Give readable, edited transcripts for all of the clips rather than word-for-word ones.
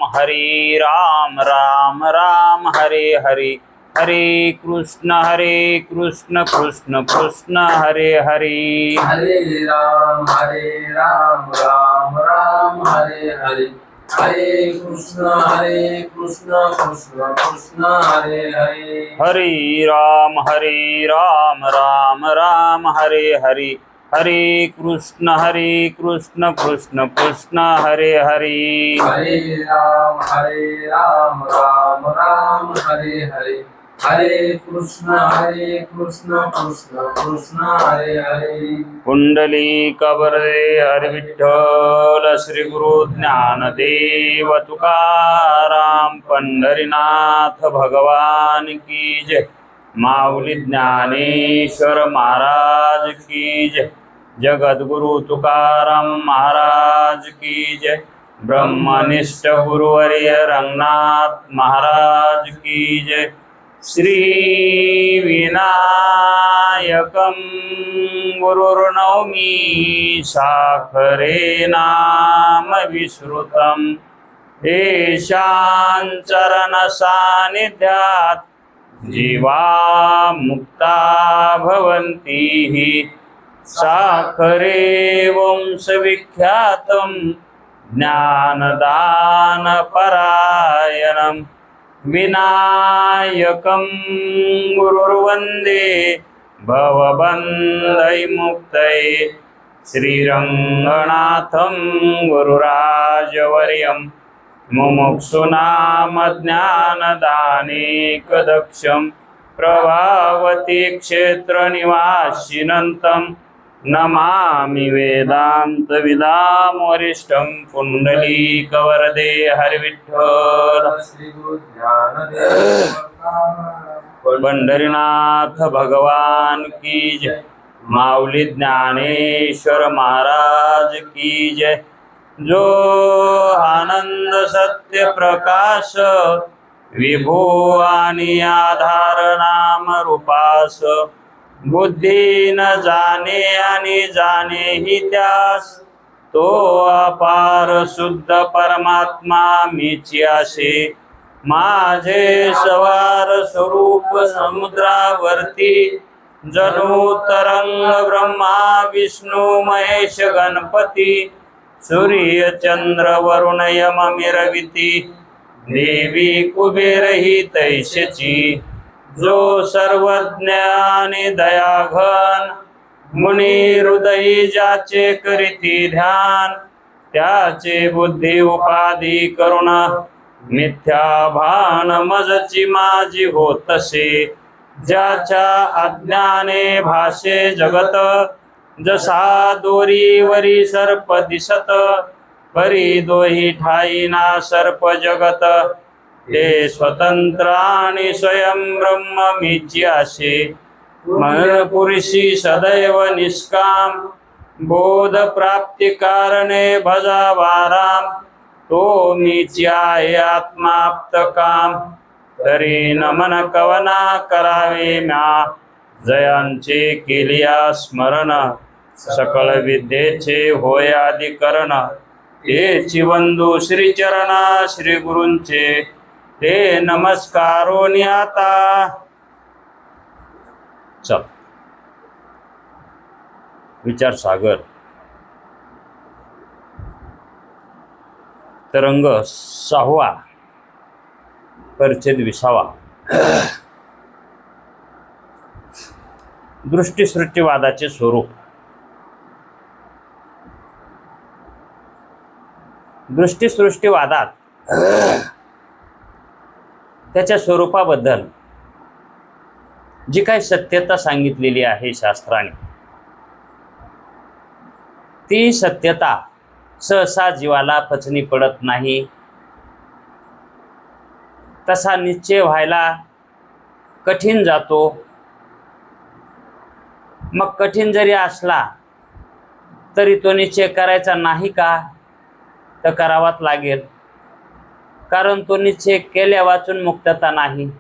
राम राम हरे हरे, हरे कृष्ण कृष्ण कृष्ण हरे हरे। हरे राम राम राम हरे हरे, हरे कृष्ण कृष्ण कृष्ण हरे हरे। हरे राम राम राम हरे हरे, हरे कृष्ण कृष्ण कृष्ण हरे हरे। हरे राम राम राम हरे हरे, हरे कृष्ण कृष्ण कृष्ण हरे हरे। पुंडलिक वरदे हरि विठ्ठल, श्री गुरु ज्ञानदेव तुकाराम, पंढरीनाथ भगवान की जय। माऊली ज्ञानेश्वर महाराज की जय। जगद्गुरु तुकाराम महाराज की जय। ब्रह्मनिष्ठ गुरुवर्य रंगनाथ महाराज की जय। श्री विनायकं गुरुर्नौमि साखरे नाम विश्रुतं, येषां चरण सान्निध्यात् जीवा मुक्ता भवन्ति। साखरे वंशविख्यातं ज्ञानदानपरायणं, विनायकं गुरुर्वन्दे भवबन्धविमुक्तये। श्रीरङ्गनाथं गुरुराजवर्यं, मुमुक्षूणां ज्ञानदानेकदक्षं, प्रभावती क्षेत्रनिवासिनं नमामि वेदान्तविदां वरिष्ठं। पुण्डलीकवरदे हरिविठ्ठल, श्री गुरु ज्ञानदेव पंढरीनाथ भगवान की जय। माऊली ज्ञानेश्वर महाराज की जय। जो आनंद सत्य प्रकाश, विभू आणि आधार नाम रूपास, बुद्धी न जाणे आणि जाणे ही त्यास, तो अपार शुद्ध परमात्मा मीची आशे। माझे सवार स्वरूप समुद्रावरती, जणू तरंग ब्रह्मा विष्णू महेश गणपती, सूर्य चंद्र वरुण यम मिरविती, देवी कुबेर ही तैशची। जो सर्वज्ञ आणि दयाघन, मुनी हृदयी ज्याचे करीती ध्यान, त्याचे बुद्धी उपाधी करुण, मिथ्या भान मजची माझी होतसे। ज्याच्या अज्ञाने भाषे जगत, जसा दोरीवरी सर्प दिसत, परी दोही ठाईना सर्प जगत। ते स्वतंत्र आणि स्वयं ब्रह्म मीची आशे, पुरुषी सदैव निष्काम, बोध प्राप्ती कारणे भजावा राम। तो मीची आहे आत्माप्त काम, तरी नमन कवना करावे म्या। जयांचे केलिया स्मरण, सकळ विद्येचे होय अधिकरण। तेची वंदू श्री चरणा श्री गुरूंचे, ते नमस्कारोनी आता। चल विचार सागर तरंग 6वा, परिच्छेद 20वा। दृष्टीसृष्टीवादाचे स्वरूप। दृष्टीसृष्टीवादात त्याच्या स्वरूपाबद्दल जी काही सत्यता सांगितलेली आहे शास्त्राने, ती सत्यता सहसा जीवाला पचनी पडत नाही। तसा निश्चय व्हायला कठीण जातो। मग कठीण जरी असला तरी तो निश्चय करायचा नाही का, तर करावाच लागेल। कारण तो निश्चय केल्या वाचून मुक्तता नाही।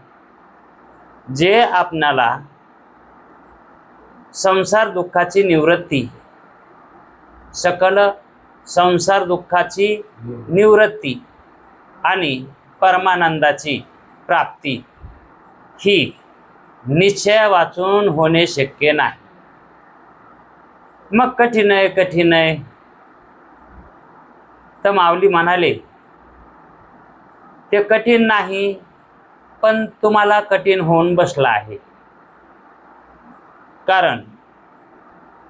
जे आपणाला संसार दुःखाची निवृत्ती, सकल संसार दुःखाची निवृत्ती आणि परमानंदाची प्राप्ती ही निश्चय वाचून होणे शक्य नाही. मग कठीण आहे कठीण आहे. तर माऊली म्हणाले ते कठीण नाही, पण तुम्हाला कठीण होऊन बसला आहे. कारण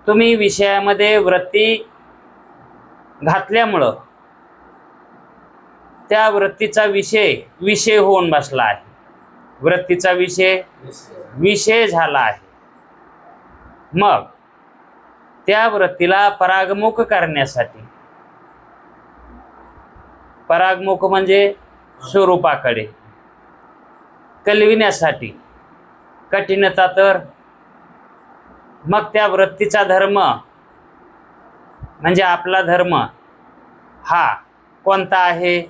तुम्ही विषयामध्ये वृत्ती घातल्यामुळं त्या वृत्तीचा विषय होऊन बसला आहे. वृत्तीचा विषय झाला आहे. मग त्या वृत्तीला परागमुख करण्यासाठी, परागमुख म्हणजे स्वरूपाकडे कलविण्यासाठी कठीणता. तर मग त्या वृत्तीचा धर्म म्हणजे आपला धर्म हा कोणता आहे?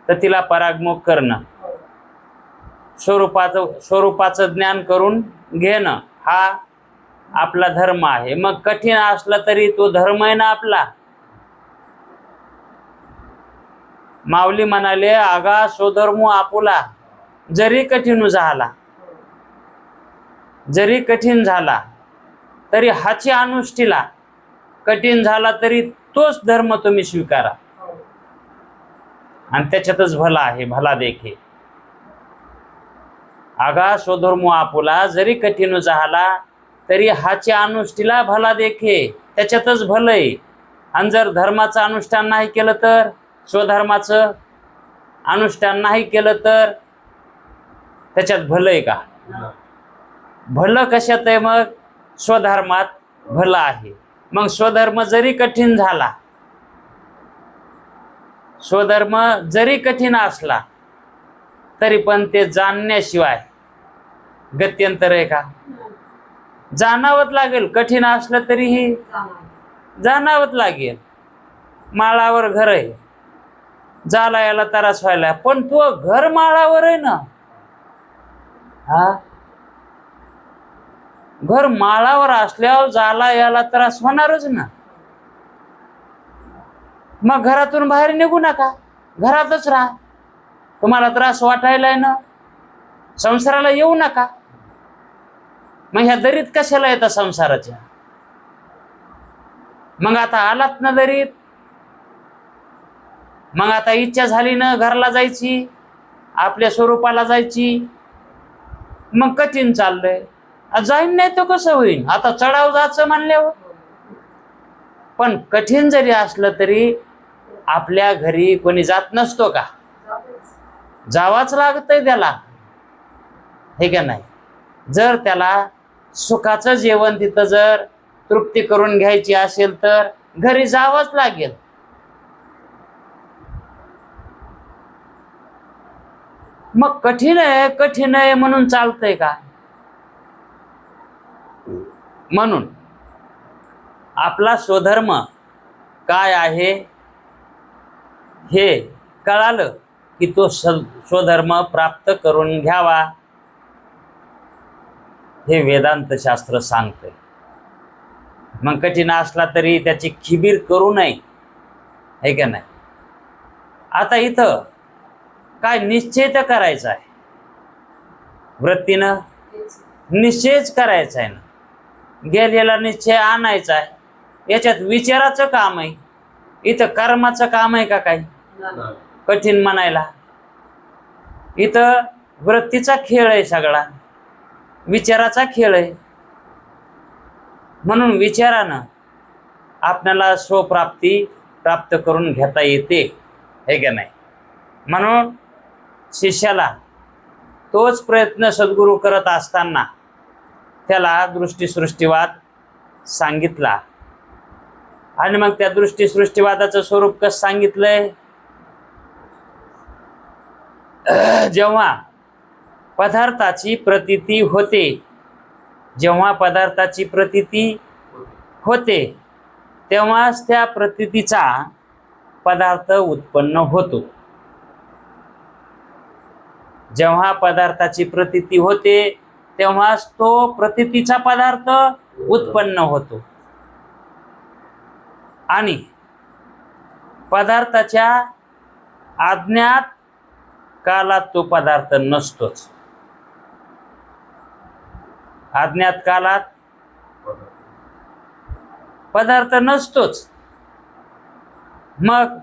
तर तिला परागमुख करणं, स्वरूपाचं ज्ञान करून घेणं हा आपला धर्म आहे. मग कठीण असला तरी तो धर्म आहे ना आपला. माऊली म्हणाले आगा स्वधर्म आपुला, जरी कठीण झाला, जरी कठीण झाला तरी हाची अनुष्ठीला, कठीण झाला तरी तोच धर्म तुम्ही स्वीकारा आणि त्याच्यातच भला आहे. भला देखे आगा स्वधर्म आपुला, जरी कठीण झाला तरी हाची अनुष्ठीला भला देखे, त्याच्यातच भलंय. आणि जर धर्माचं अनुष्ठान नाही केलं तर, स्वधर्माचं अनुष्ठान नाही केलं तर त्याच्यात भलंय का? भलं कशात आहे? मग स्वधर्मात भलं आहे. मग स्वधर्म जरी कठीण झाला, स्वधर्म जरी कठीण असला तरी पण ते जाणण्याशिवाय गत्यंतर आहे का? जाणावंच लागेल. कठीण असलं तरीही जाणावंच लागेल. माळावर घर आहे, जाला याला त्रास व्हायला, पण तो घर माळावर आहे ना. हा, घर माळावर असल्यावर जाला याला त्रास होणारच ना. मग घरातून बाहेर निघू नका, घरातच राहा. तुम्हाला त्रास वाटायलाय ना, संसाराला येऊ नका. मग ह्या दरीत कशाला येतात संसाराच्या? मग आता आलात ना दरीत, मग आता इच्छा झाली ना घरला जायची, आपल्या स्वरूपाला जायची. मग कठीण चाललंय, जाईन नाही तर कसं होईल? आता चढाव जायचं म्हणल्यावर. पण कठीण जरी असलं तरी आपल्या घरी कोणी जात नसतो का? जावाच लागतंय त्याला, हे का नाही? जर त्याला सुखाचं जेवण तिथं जर तृप्ती करून घ्यायची असेल तर घरी जावंच लागेल. मग कठीण आहे म्हणून चालतंय का? म्हणून आपला स्वधर्म काय आहे हे कळालं की तो स्वधर्म प्राप्त करून घ्यावा, हे वेदांत शास्त्र सांगतंय. मग कठीण असला तरी त्याची खिबीर करू नये, हे का नाही? आता इथं काय निश्चय तर करायचा आहे, वृत्तीनं निश्चयच करायचा आहे ना. गेलेला निश्चय आणायचा आहे. याच्यात विचाराचं काम आहे, इथं कर्माचं काम आहे का काही? कठीण म्हणायला इथं वृत्तीचा खेळ आहे, सगळा विचाराचा खेळ आहे. म्हणून विचारानं आपल्याला स्वप्राप्ती प्राप्त करून घेता येते, हे का नाही? म्हणून शिष्याला तोच प्रयत्न सद्गुरू करत असताना त्याला दृष्टीसृष्टीवाद सांगितला. आणि मग त्या दृष्टीसृष्टीवादाचं स्वरूप कसं सांगितलंय? जेव्हा पदार्थाची प्रतीती होते, जेव्हा पदार्थाची प्रतीती होते तेव्हाच त्या प्रतीतीचा पदार्थ उत्पन्न होतो. जेव्हा पदार्थाची प्रतीती होते तेव्हाच तो प्रतीतीचा पदार्थ उत्पन्न होतो. आणि पदार्थाच्या अज्ञात कालात तो पदार्थ नसतोच. अज्ञात कालात पदार्थ नसतोच. मग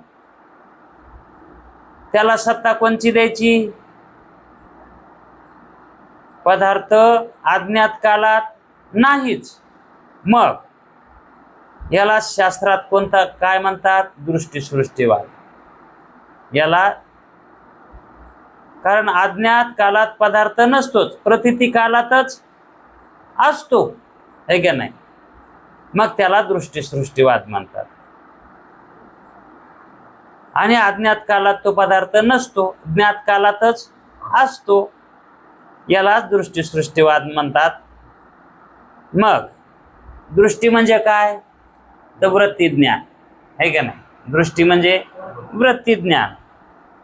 त्याला सत्ता कोणची द्यायची? पदार्थ अज्ञात कालात नाहीच. मग याला शास्त्रात कोणता काय म्हणतात? दृष्टीसृष्टीवाद. याला कारण अज्ञात कालात पदार्थ नसतोच, प्रतीती कालातच असतो, है का नाही? मग त्याला दृष्टीसृष्टीवाद म्हणतात. आणि अज्ञात कालात तो पदार्थ नसतो, ज्ञात कालातच असतो, याला दृष्टीसृष्टीवाद म्हणतात. मग दृष्टी म्हणजे काय? तर वृत्तीज्ञान, है का नाही? दृष्टी म्हणजे वृत्तीज्ञान.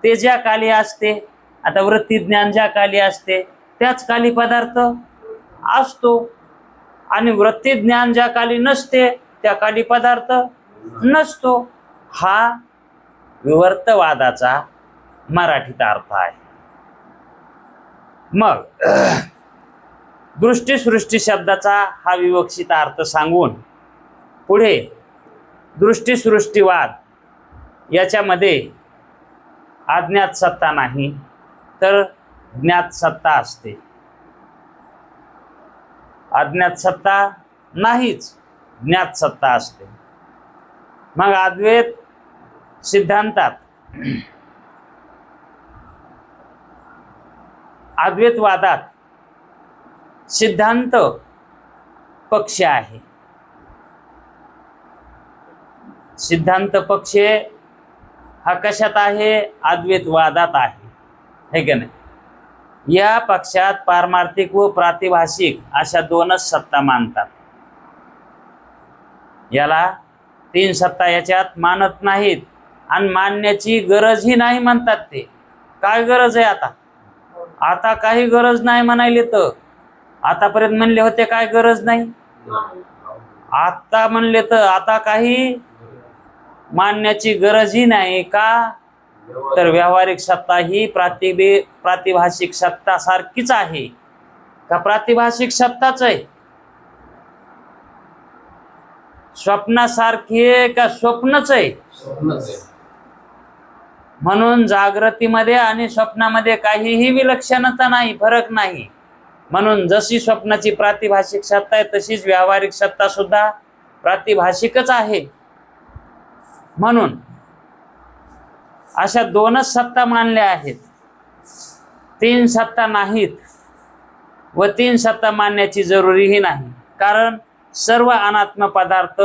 ते ज्या काली असते, आता वृत्तीज्ञान ज्या काली असते त्याच काली पदार्थ असतो, आणि वृत्तीज्ञान ज्या काली नसते त्या काली पदार्थ नसतो. हा विवर्तवादाचा मराठीत अर्थ आहे. मग दृष्टीसृष्टी शब्दाचा हा विवक्षित अर्थ सांगून पुढे दृष्टीसृष्टीवाद याच्यामध्ये अज्ञात सत्ता नाही तर ज्ञात सत्ता असते. अज्ञात सत्ता नाहीच, ज्ञात सत्ता असते. मग अद्वैत सिद्धांतात अद्वैतवादात सिद्धांत पक्ष आहे. सिद्धांत पक्ष हा कशात आहे? अद्वैतवादात आहे, है का नाही? या पक्षात पारमार्थिक व प्रातिभाषिक अशा दोनच सत्ता मानतात. याला तीन सत्ता याच्यात मानत नाहीत आणि मानण्याची गरजही नाही म्हणतात. ते काय गरज आहे आता? आता काही गरज नाही म्हणायले. तर आतापर्यंत म्हणले होते काय गरज नाही, आता म्हणले तर आता काही मानण्याची गरजही नाही. का? तर व्यावहारिक सत्ता ही प्रातिभाषिक सत्ता सारखीच आहे. का प्रातिभाषिक सत्ताच आहे? स्वप्नासारखी आहे का स्वप्नच आहे? म्हणून जागृतीमध्ये आणि स्वप्नामध्ये काहीही विलक्षणता नाही, फरक नाही. म्हणून जशी स्वप्नाची प्रातिभाषिक सत्ता आहे तशीच व्यावहारिक सत्ता सुद्धा प्रातिभाषिकच आहे. म्हणून अशा दोनच सत्ता मानल्या आहेत, तीन सत्ता नाहीत व तीन सत्ता मानण्याची जरुरीही नाही. कारण सर्व अनात्म पदार्थ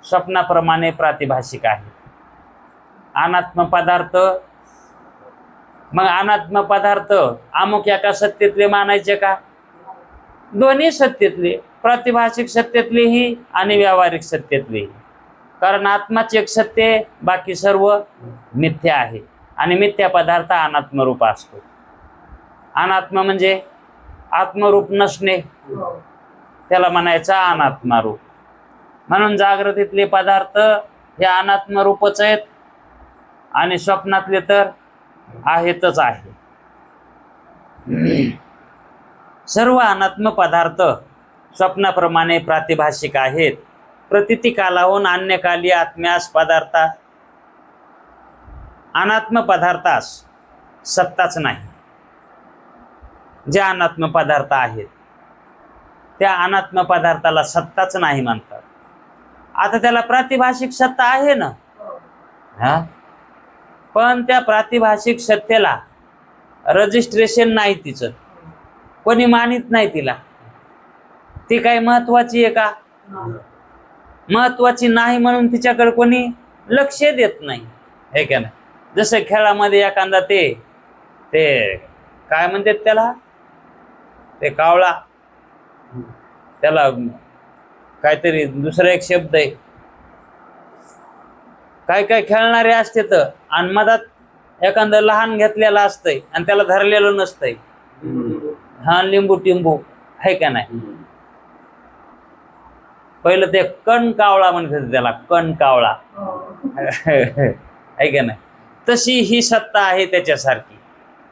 स्वप्नाप्रमाणे प्रातिभाषिक आहेत. अनात्म पदार्थ, मग अनात्म पदार्थ अमुक एका सत्तेतले मानायचे का? दोन्ही सत्तेतले, प्रातिभाषिक सत्तेतलेही आणि व्यावहारिक सत्तेतलेही. कारण आत्माच एक सत्य, बाकी सर्व मिथ्या आहे. आणि मिथ्या पदार्थ अनात्मरूप असतो. अनात्म म्हणजे आत्मरूप नसणे, त्याला म्हणायचा अनात्मरूप. म्हणून जागृतीतले पदार्थ हे अनात्मरूपच आहेत आणि स्वप्नातले तर आहेतच आहे. सर्व अनात्म पदार्थ स्वप्नाप्रमाणे प्रातिभाषिक आहेत. प्रतीती कालाहून अन्य काली आत्म्यास पदार्था अनात्म पदार्थास सत्ताच नाही. जे अनात्म पदार्थ आहेत त्या अनात्म पदार्थाला सत्ताच नाही म्हणतात. आता त्याला प्रातिभाषिक सत्ता आहे ना, हा, पण त्या प्रातिभाषिक सत्तेला रजिस्ट्रेशन नाही, तिचं कोणी मानित नाही तिला. ती काय महत्वाची आहे का? महत्वाची नाही म्हणून तिच्याकडे कोणी लक्ष देत नाही, हे का नाही? जसं खेळामध्ये एखादा ते काय म्हणतात त्याला, ते कावळा, त्याला काहीतरी दुसरा एक शब्द आहे. काय काय खेळणारे असते तर आणि मधात एखादं लहान घेतलेलं असतंय आणि त्याला धरलेलं नसतंय. हा, लिंबू टिंबू, आहे का नाही? पहिलं ते कण कावळा म्हणतात त्याला, कण कावळा, आहे का नाही? तशी ही सत्ता आहे त्याच्यासारखी.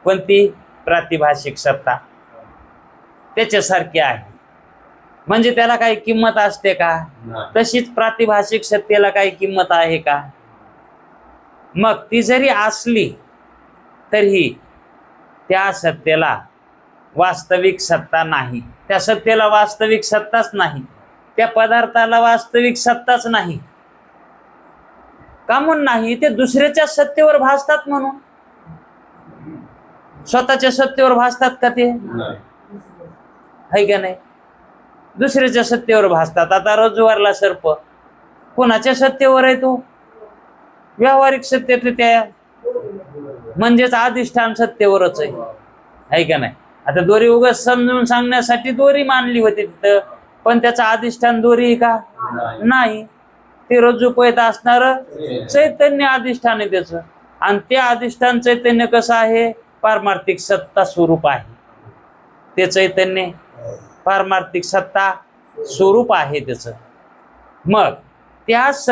कोणती? प्रातिभाषिक सत्ता त्याच्यासारखी आहे. म्हणजे त्याला काही किंमत असते का? नाही. तशीच प्रातिभाषिक सत्तेला काही किंमत आहे का? मग ती जरी असली तरीही त्या सत्तेला वास्तविक सत्ता नाही. त्या सत्तेला वास्तविक सत्ताच नाही. त्या पदार्थाला वास्तविक सत्ताच नाही. का म्हणून नाही? ते दुसऱ्याच्या सत्तेवर भासतात म्हणून. स्वतःच्या सत्तेवर भासतात का ते? नाही. आहे का नाही? दुसऱ्याच्या सत्तेवर भासतात. आता रज्जुवरला सर्प कोणाच्या सत्तेवर आहे? तो व्यावहारिक सत्तेतले त्या म्हणजेच अधिष्ठान सत्तेवरच आहे का नाही? आता दोरी उगाच समजून सांगण्यासाठी दोरी मानली होती तिथं, पण त्याचं अधिष्ठान दोरी आहे का? नाही. ते रज्जू पैत असणार चैतन्य अधिष्ठान आहे त्याचं. आणि ते अधिष्ठान चैतन्य कसं आहे? पारमार्थिक सत्ता स्वरूप आहे. ते चैतन्य पारमार्थिक सत्ता स्वरूप आहे त्याचं. मग त्याच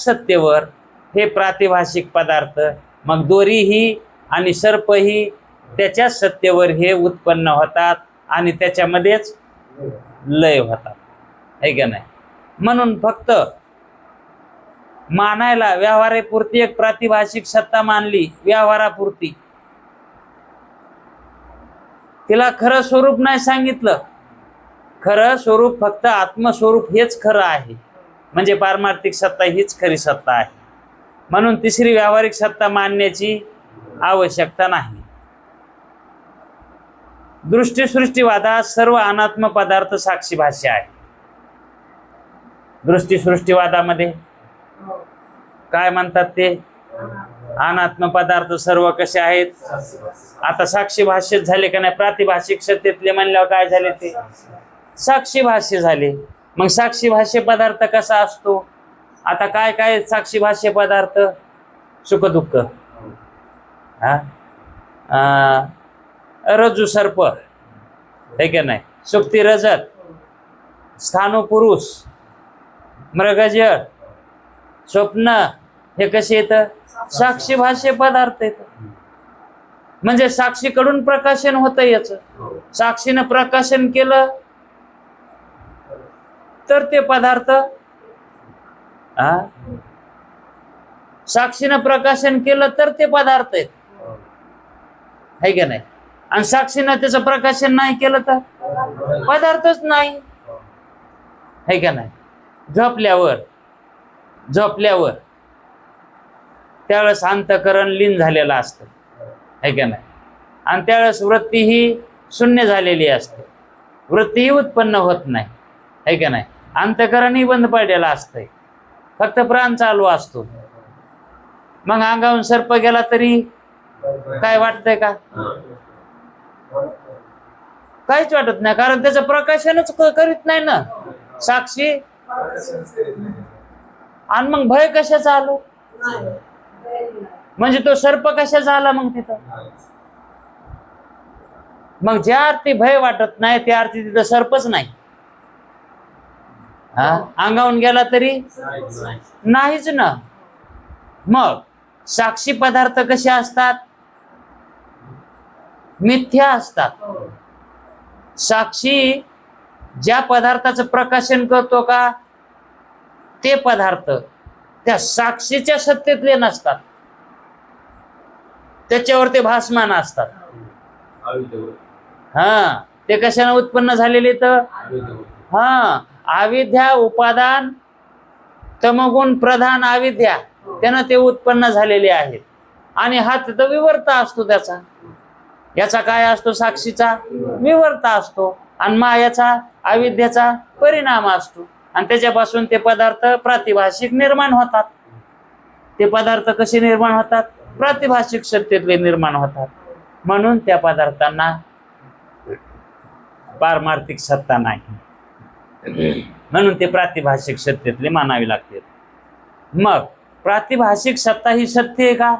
सत्तेवर हे प्रातिभाषिक पदार्थ, मग दोरीही आणि सर्पही त्याच्याच सत्तेवर हे उत्पन्न होतात आणि त्याच्यामध्येच लय होतात. आहे का नाही? म्हणून फक्त मानायला व्यवहारापुरती एक प्रातिभाषिक सत्ता मानली, व्यवहारापुरती. तिला खरं स्वरूप नाही सांगितलं. खरं स्वरूप फक्त आत्मस्वरूप हेच खरं आहे. म्हणजे पारमार्थिक सत्ता हीच खरी सत्ता आहे. म्हणून तिसरी व्यावहारिक सत्ता मानण्याची आवश्यकता नाही. दृष्टीसृष्टीवादात सर्व अनात्म पदार्थ साक्षीभाष्य आहे. दृष्टीसृष्टीवादामध्ये काय म्हणतात ते? अनात्म पदार्थ सर्व कसे आहेत? आता साक्षी भाष्य झाले का नाही? प्रातिभाषिक सत्तेतले म्हणल्यावर काय झाले? ते साक्षी भाष्य झाले. मग साक्षी भाष्य पदार्थ कसा असतो? आता काय काय साक्षी भाष्य पदार्थ? सुख दुःख, रज्जू सर्प, हे का नाही? सुक्ती रजत, स्थाणू पुरुष, मृगजळ, स्वप्न, हे कसे येतं? साक्षी भाष्य पदार्थ येतं. म्हणजे साक्षीकडून प्रकाशन होतं याचं. साक्षीनं प्रकाशन केलं तर ते पदार्थ, साक्षीनं प्रकाशन केलं तर ते पदार्थ आहेत. आहे का नाही? आणि साक्षीनं त्याचं प्रकाशन नाही केलं तर पदार्थच नाही. आहे का नाही? झोपल्यावर त्यावेळेस अंतःकरण लीन झालेलं असतं. आहे का नाही? आणि त्यावेळेस वृत्ती ही शून्य झालेली असते. वृत्तीही उत्पन्न होत नाही. आहे का नाही? अंतःकरणही बंद पडलेलं असतंय. फक्त प्राण चालू असतो. मग अंगावून सर्प गेला तरी काय वाटतंय का? काहीच वाटत नाही, कारण त्याचं प्रकाशनच करीत नाही ना साक्षी. आणि मग भय कशाचा आलो? म्हणजे तो सर्प कशाचा आला मग तिथं? मग ज्या अर्थी भय वाटत नाही त्या अर्थी तिथं सर्पच नाही. अंगावून गेला तरी नाहीच ना. मग साक्षी पदार्थ कसे असतात? मिथ्या असतात. साक्षी ज्या पदार्थाचं प्रकाशन करतो का ते पदार्थ त्या साक्षीच्या सत्तेतले नसतात. त्याच्यावर ते भासमान असतात. ते कशाने उत्पन्न झालेले? तर अविद्या उपादान तमगुण प्रधान अविद्या, त्यानं ते उत्पन्न झालेले आहेत. आणि हा तिथं विवर्त असतो त्याचा. याचा काय असतो? साक्षीचा विवर्त असतो. आणि मायाचा अविद्याचा परिणाम असतो. आणि त्याच्यापासून ते पदार्थ प्रातिभाषिक निर्माण होतात. ते पदार्थ कसे निर्माण होतात? प्रातिभाषिक सत्तेतले निर्माण होतात. म्हणून त्या पदार्थांना पारमार्थिक सत्ता नाही. म्हणून ते प्रातिभाषिक सत्तेतले मानावे लागते. मग प्रातिभाषिक सत्ता ही सत्य आहे का?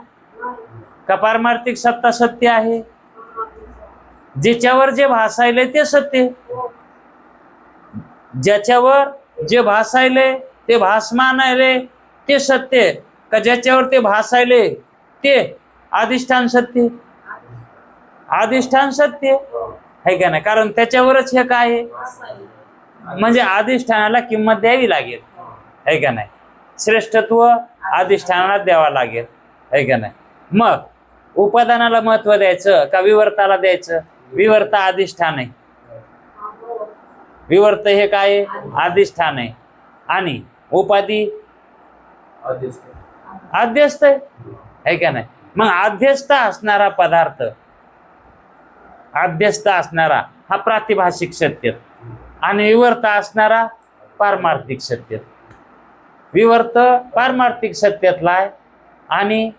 का पारमार्थिक सत्ता सत्य आहे? ज्याच्यावर जे भासायले ते सत्य. ज्याच्यावर जे भासायले ते भासमान आहे ते सत्य. का ज्याच्यावर ते भासायले ते अधिष्ठान सत्य, अधिष्ठान सत्य आहे का नाही? कारण त्याच्यावरच हे काय आहे, म्हणजे अधिष्ठानाला किंमत द्यावी लागेल आहे का नाही? श्रेष्ठत्व अधिष्ठानाला द्यावा लागेल आहे का नाही? मग उपादानाला महत्व द्यायचं का विवर्ताला द्यायचं? विवर्त अधिष्ठान आहे, विवर्त हे काय आहे? अधिष्ठान आहे. आणि उपाधी अध्यस्त आहे का नाही? मग अध्यस्त असणारा पदार्थ, अध्यस्त असणारा हा प्रातिभाषिक सत्य आणि विवर्त असणारा पारमार्थिक सत्य. विवर्त पारमार्थिक सत्यातला आहे आणि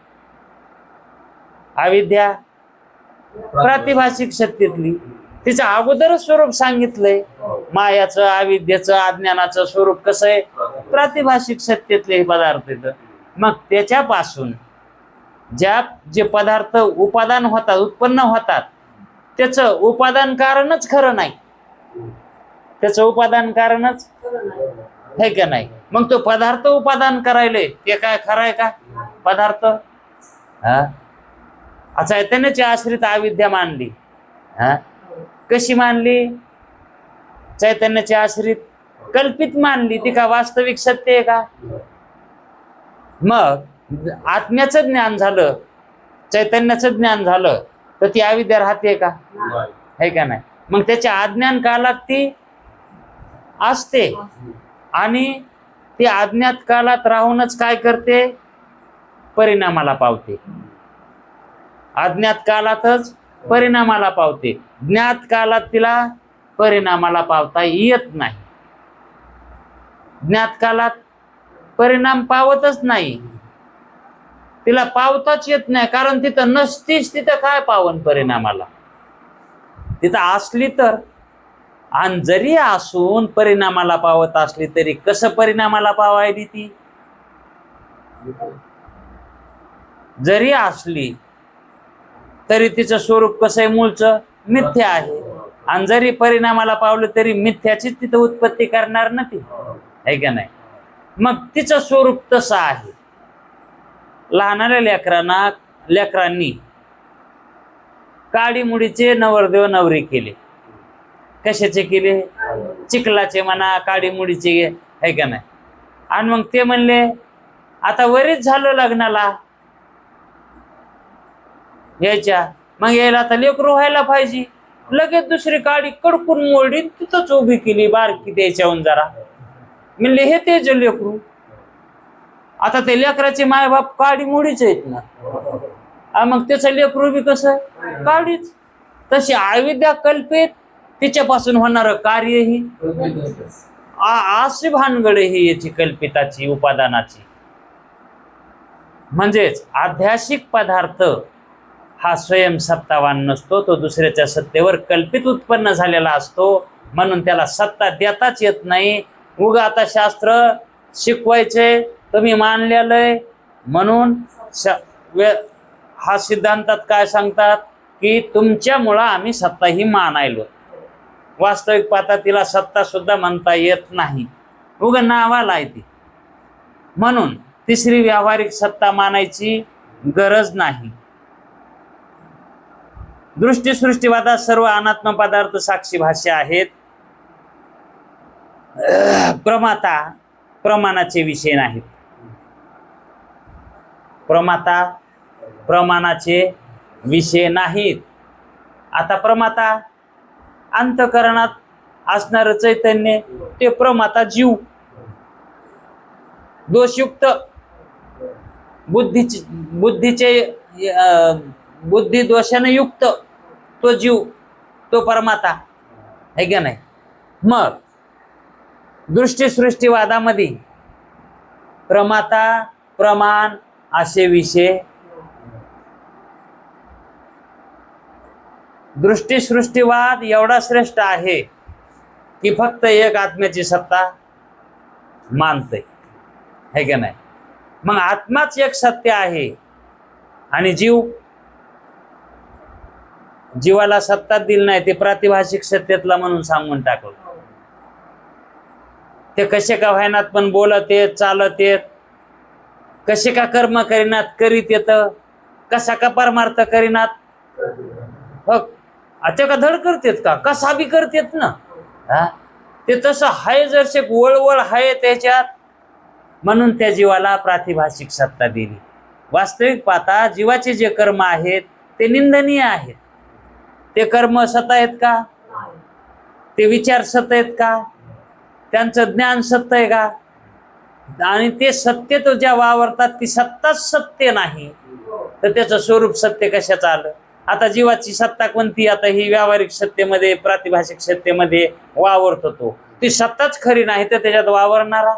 अविद्या प्रातिभाषिक सत्यातली. तिचं अगोदरच स्वरूप सांगितलंय, मायाचं अविद्येचं अज्ञानाचं स्वरूप कसं आहे? प्रातिभाषिक सत्यातले हे पदार्थ येतं. मग त्याच्यापासून जे पदार्थ उपादान होतात, उत्पन्न होतात, त्याचं उपादान कारणच खरं नाही, त्याचं उपादान कारणच आहे का नाही? मग तो पदार्थ उपादान करायले ते काय खरं आहे का? पदार्थ चैतन्याची आश्रित अविद्या मानली. कशी मानली? चैतन्याची आश्रित कल्पित मानली. ती का वास्तविक सत्य आहे का? मग आत्म्याचं ज्ञान झालं, चैतन्याचं ज्ञान झालं तर ती अविद्या राहते का? आहे का नाही? मग त्याच्या अज्ञान कालात ती असते आणि ती अज्ञात कालात राहूनच काय करते? परिणामाला पावते. अज्ञात कालातच परिणामाला पावते. ज्ञात कालात तिला परिणामाला पावता येत नाही. ज्ञात कालात परिणाम पावतच नाही, तिला पावताच येत नाही. कारण तिथं नसतीच, तिथं काय पावन परिणामाला? तिथं असली तर, आणि जरी असून परिणामाला पावत असली तरी कसं परिणामाला पावायली ती? जरी असली तरी तिचं स्वरूप कसं आहे? मूळचं मिथ्या आहे. आणि जरी परिणामाला पावलं तरी मिथ्याचीच तिथं उत्पत्ती करणार ना ती, आहे का नाही? मग तिचं स्वरूप तसं आहे. लहानाल्या लेकरांनी काडीमुडीचे नवरदेव नवरी केले. कशाचे केले? चिखलाचे म्हणा, काडीमुडीचे, आहे का नाही? आणि मग ते म्हणले आता वरीच झालं लग्नाला यायच्या, मग यायला आता लेकरू व्हायला पाहिजे. लगेच दुसरी काडी कडकून मोडली, तिथंच उभी केली बारकी द्यायच्याहून जरा. म्हणले हे तेच लेकरू. आता ते लेकराचे मायबाप काडी मुडीच आहेत ना, मग त्याचं लेकरू बी कसं? काडीच. तशी अविद्या कल्पित, तिच्यापासून होणार कार्य ही अशी भानगड ही याची कल्पिताची, उपादानाची. म्हणजेच आध्यासिक पदार्थ हा स्वयं सत्तावान नसतो, तो दुसऱ्याच्या सत्तेवर कल्पित उत्पन्न झालेला असतो. म्हणून त्याला सत्ता देताच येत नाही. उगा आता शास्त्र शिकवायचे तुम्ही मानलेलं म्हणून हा सिद्धांतात काय सांगतात की तुमच्यामुळं आम्ही सत्ता ही मानायलो. वास्तविक पाहता तिला सत्ता सुद्धा म्हणता येत नाही, उगा नावाला आहे ती. म्हणून तिसरी व्यावहारिक सत्ता मानायची गरज नाही. दृष्टीसृष्टीवादात सर्व अनात्म पदार्थ साक्षी भाष्य आहेत. प्रमाता प्रमाणाचे विषय नाहीत. प्रमाता प्रमाणाचे विषय नाहीत. आता प्रमाता अंतःकरणात असणार चैतन्य, ते प्रमाता जीव. दोषयुक्त बुद्धी दोषाने युक्त तो जीव, तो परमाता, आहे का नाही? मग दृष्टीसृष्टीवादामध्ये प्रमाता प्रमाण असे विषय. दृष्टीसृष्टीवाद एवढा श्रेष्ठ आहे की फक्त एक आत्म्याची सत्ता मानते, है का नाही? मग आत्माच एक सत्य आहे आणि जीवाला सत्ता दिली नाही, ते प्रातिभाषिक सत्यातला म्हणून सांगून टाकलं. ते कसे का व्हायनात पण बोलत येत, चालत येत, कसे का कर्म करीनात करीत येत, कसा का परमार्थ करीनात? हो, अच्छा का धड करतेत का? कसा बी करतेत ना. हा? ते तसं हाय, जरसे वळवळ हाय त्याच्यात, म्हणून त्या जीवाला प्रातिभाषिक सत्ता दिली. वास्तविक पाहता जीवाचे जे कर्म आहेत ते निंदनीय आहेत. ते कर्म सत आहेत का? ते विचार सत आहेत का? त्यांचं ज्ञान सत्य आहे का? आणि ते सत्य तो ज्या वावरतात ती सत्ताच सत्य नाही, तर त्याचं स्वरूप सत्य कशाचं आलं? आता जीवाची सत्ता कोणती? आता ही व्यावहारिक सत्तेमध्ये, प्रातिभाषिक सत्तेमध्ये वावरतो तो, ती सत्ताच खरी नाही तर त्याच्यात वावरणारा.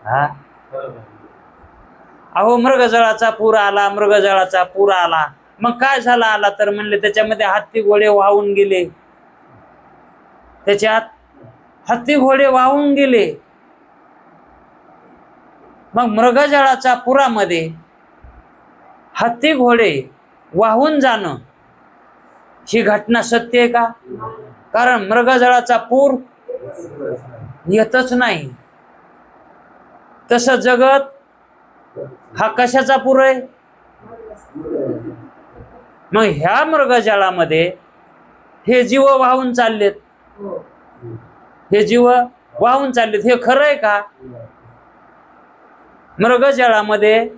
हा, अहो मृगजळाचा पूर आला, मृगजळाचा पूर आला. मग काय झाला आला? तर म्हणले त्याच्यामध्ये हत्ती घोडे वाहून गेले. त्याच्यात हत्ती घोडे वाहून गेले. मग मृगजळाच्या पुरामध्ये हत्ती घोडे वाहून जाणं ही घटना सत्य आहे का? कारण मृगजळाचा पूर येतच नाही. तसं जगत हा कशाचा पूर आहे? मग ह्या मृगजळामध्ये हे जीव वाहून चाललेत, हे जीव वाहून चाललेत, हे खरं आहे का? मृगजळामध्ये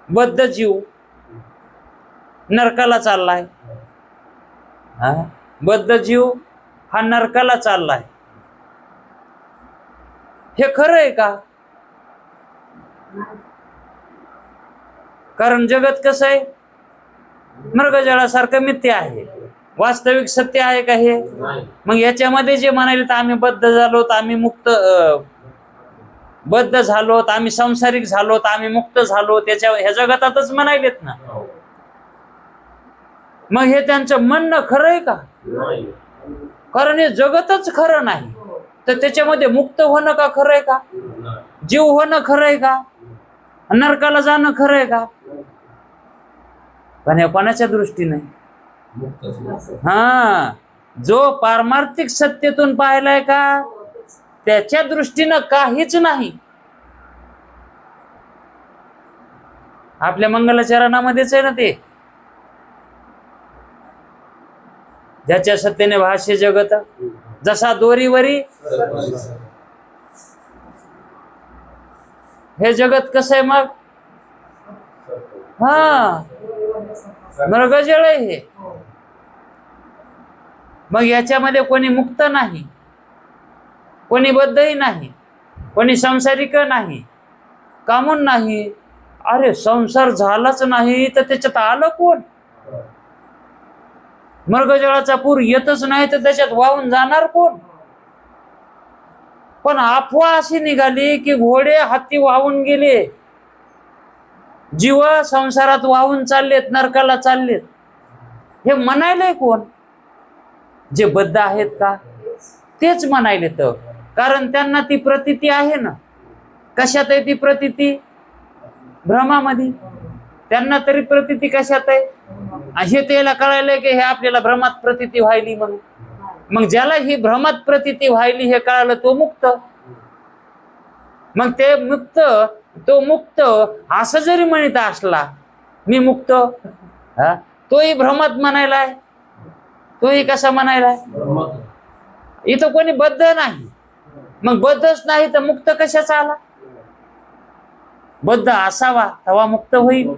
बद्ध जीव नरकाला चाललाय. हा, बद्ध जीव हा नरकाला चाललाय, हे खरं आहे का? कारण जगत कसं आहे? मृगजळासारखं मिथ्या आहे. वास्तविक सत्य आहे का हे? मग याच्यामध्ये जे म्हणाले तर आम्ही बद्ध झालोत, आम्ही मुक्त, बद्ध झालोत, आम्ही संसारिक झालोत, आम्ही मुक्त झालो, त्याच्या ह्या जगतातच म्हणालेत ना. मग हे त्यांचं म्हणणं खरं आहे का? कारण हे जगतच खरं नाही, तर त्याच्यामध्ये मुक्त होणं का खरं आहे का? जीव होणं खरं आहे का? नरकाला जाणं खरं आहे का? पण हे कोणाच्या दृष्टीने? हा, जो पारमार्थिक सत्तेतून पाहिलाय का त्याच्या दृष्टीनं काहीच नाही. आपल्या मंगलाचरणामध्येच आहे ना ते, ज्याच्या सत्तेने भाष्य जगत जसा दोरीवरी. हे जगत कसं आहे मग? हा, मृगजळ आहे हे. मग याच्यामध्ये कोणी मुक्त नाही, कोणी बद्धही नाही, कोणी संसारिक नाही. कामून नाही? अरे संसार झालाच नाही तर त्याच्यात आलं कोण? मृगजळाचा पूर येतच नाही तर त्याच्यात वाहून जाणार कोण? पण अफवा अशी निघाली की घोडे हत्ती वाहून गेले, जीव संसारात वाहून चाललेत, नरकाला चाललेत. हे म्हणायलंय कोण? जे बद्ध आहेत का तेच म्हणायले. तर कारण त्यांना ती प्रतीती आहे ना. कशात आहे ती प्रतीती? भ्रमामध्ये. त्यांना तरी प्रतीती कशात आहे? हे त्याला कळायलंय की हे आपल्याला भ्रमात प्रतीती व्हायली म्हणून. मग ज्याला ही भ्रमात प्रतीती व्हायली हे कळालं तो मुक्त. मग ते मुक्त, तो मुक्त असं जरी म्हणत असला मी मुक्त, हा, तोही भ्रमात म्हणायलाय. तोही कसा म्हणायलाय? इथं कोणी बद्ध नाही. मग बद्धच नाही तर मुक्त कशाचा आला? बद्ध असावा तवा मुक्त होईल,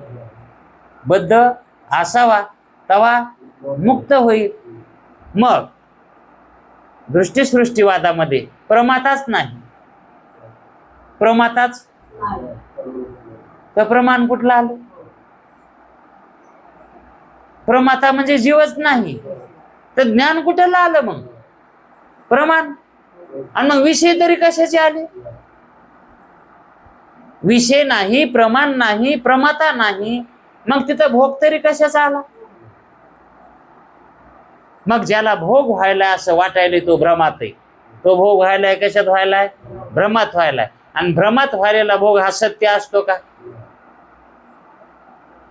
बद्ध असावा तवा मुक्त होईल. मग दृष्टीसृष्टीवादामध्ये प्रमाताच नाही, प्रमाताच तर प्रमाण कुठलं आलं? प्रमाता म्हणजे जीवच नाही तर ज्ञान कुठलं आलं? मग प्रमाण. आणि मग विषय तरी कशाचे आले? विषय नाही, प्रमाण नाही, प्रमाता नाही, मग तिथं भोग तरी कशाचा आला? मग ज्याला भोग व्हायला असं वाटायला तो भ्रमात आहे. तो भोग व्हायलाय कशात व्हायलाय? भ्रमात व्हायलाय. आणि भ्रमात व्हायला भोग हा सत्य असतो का?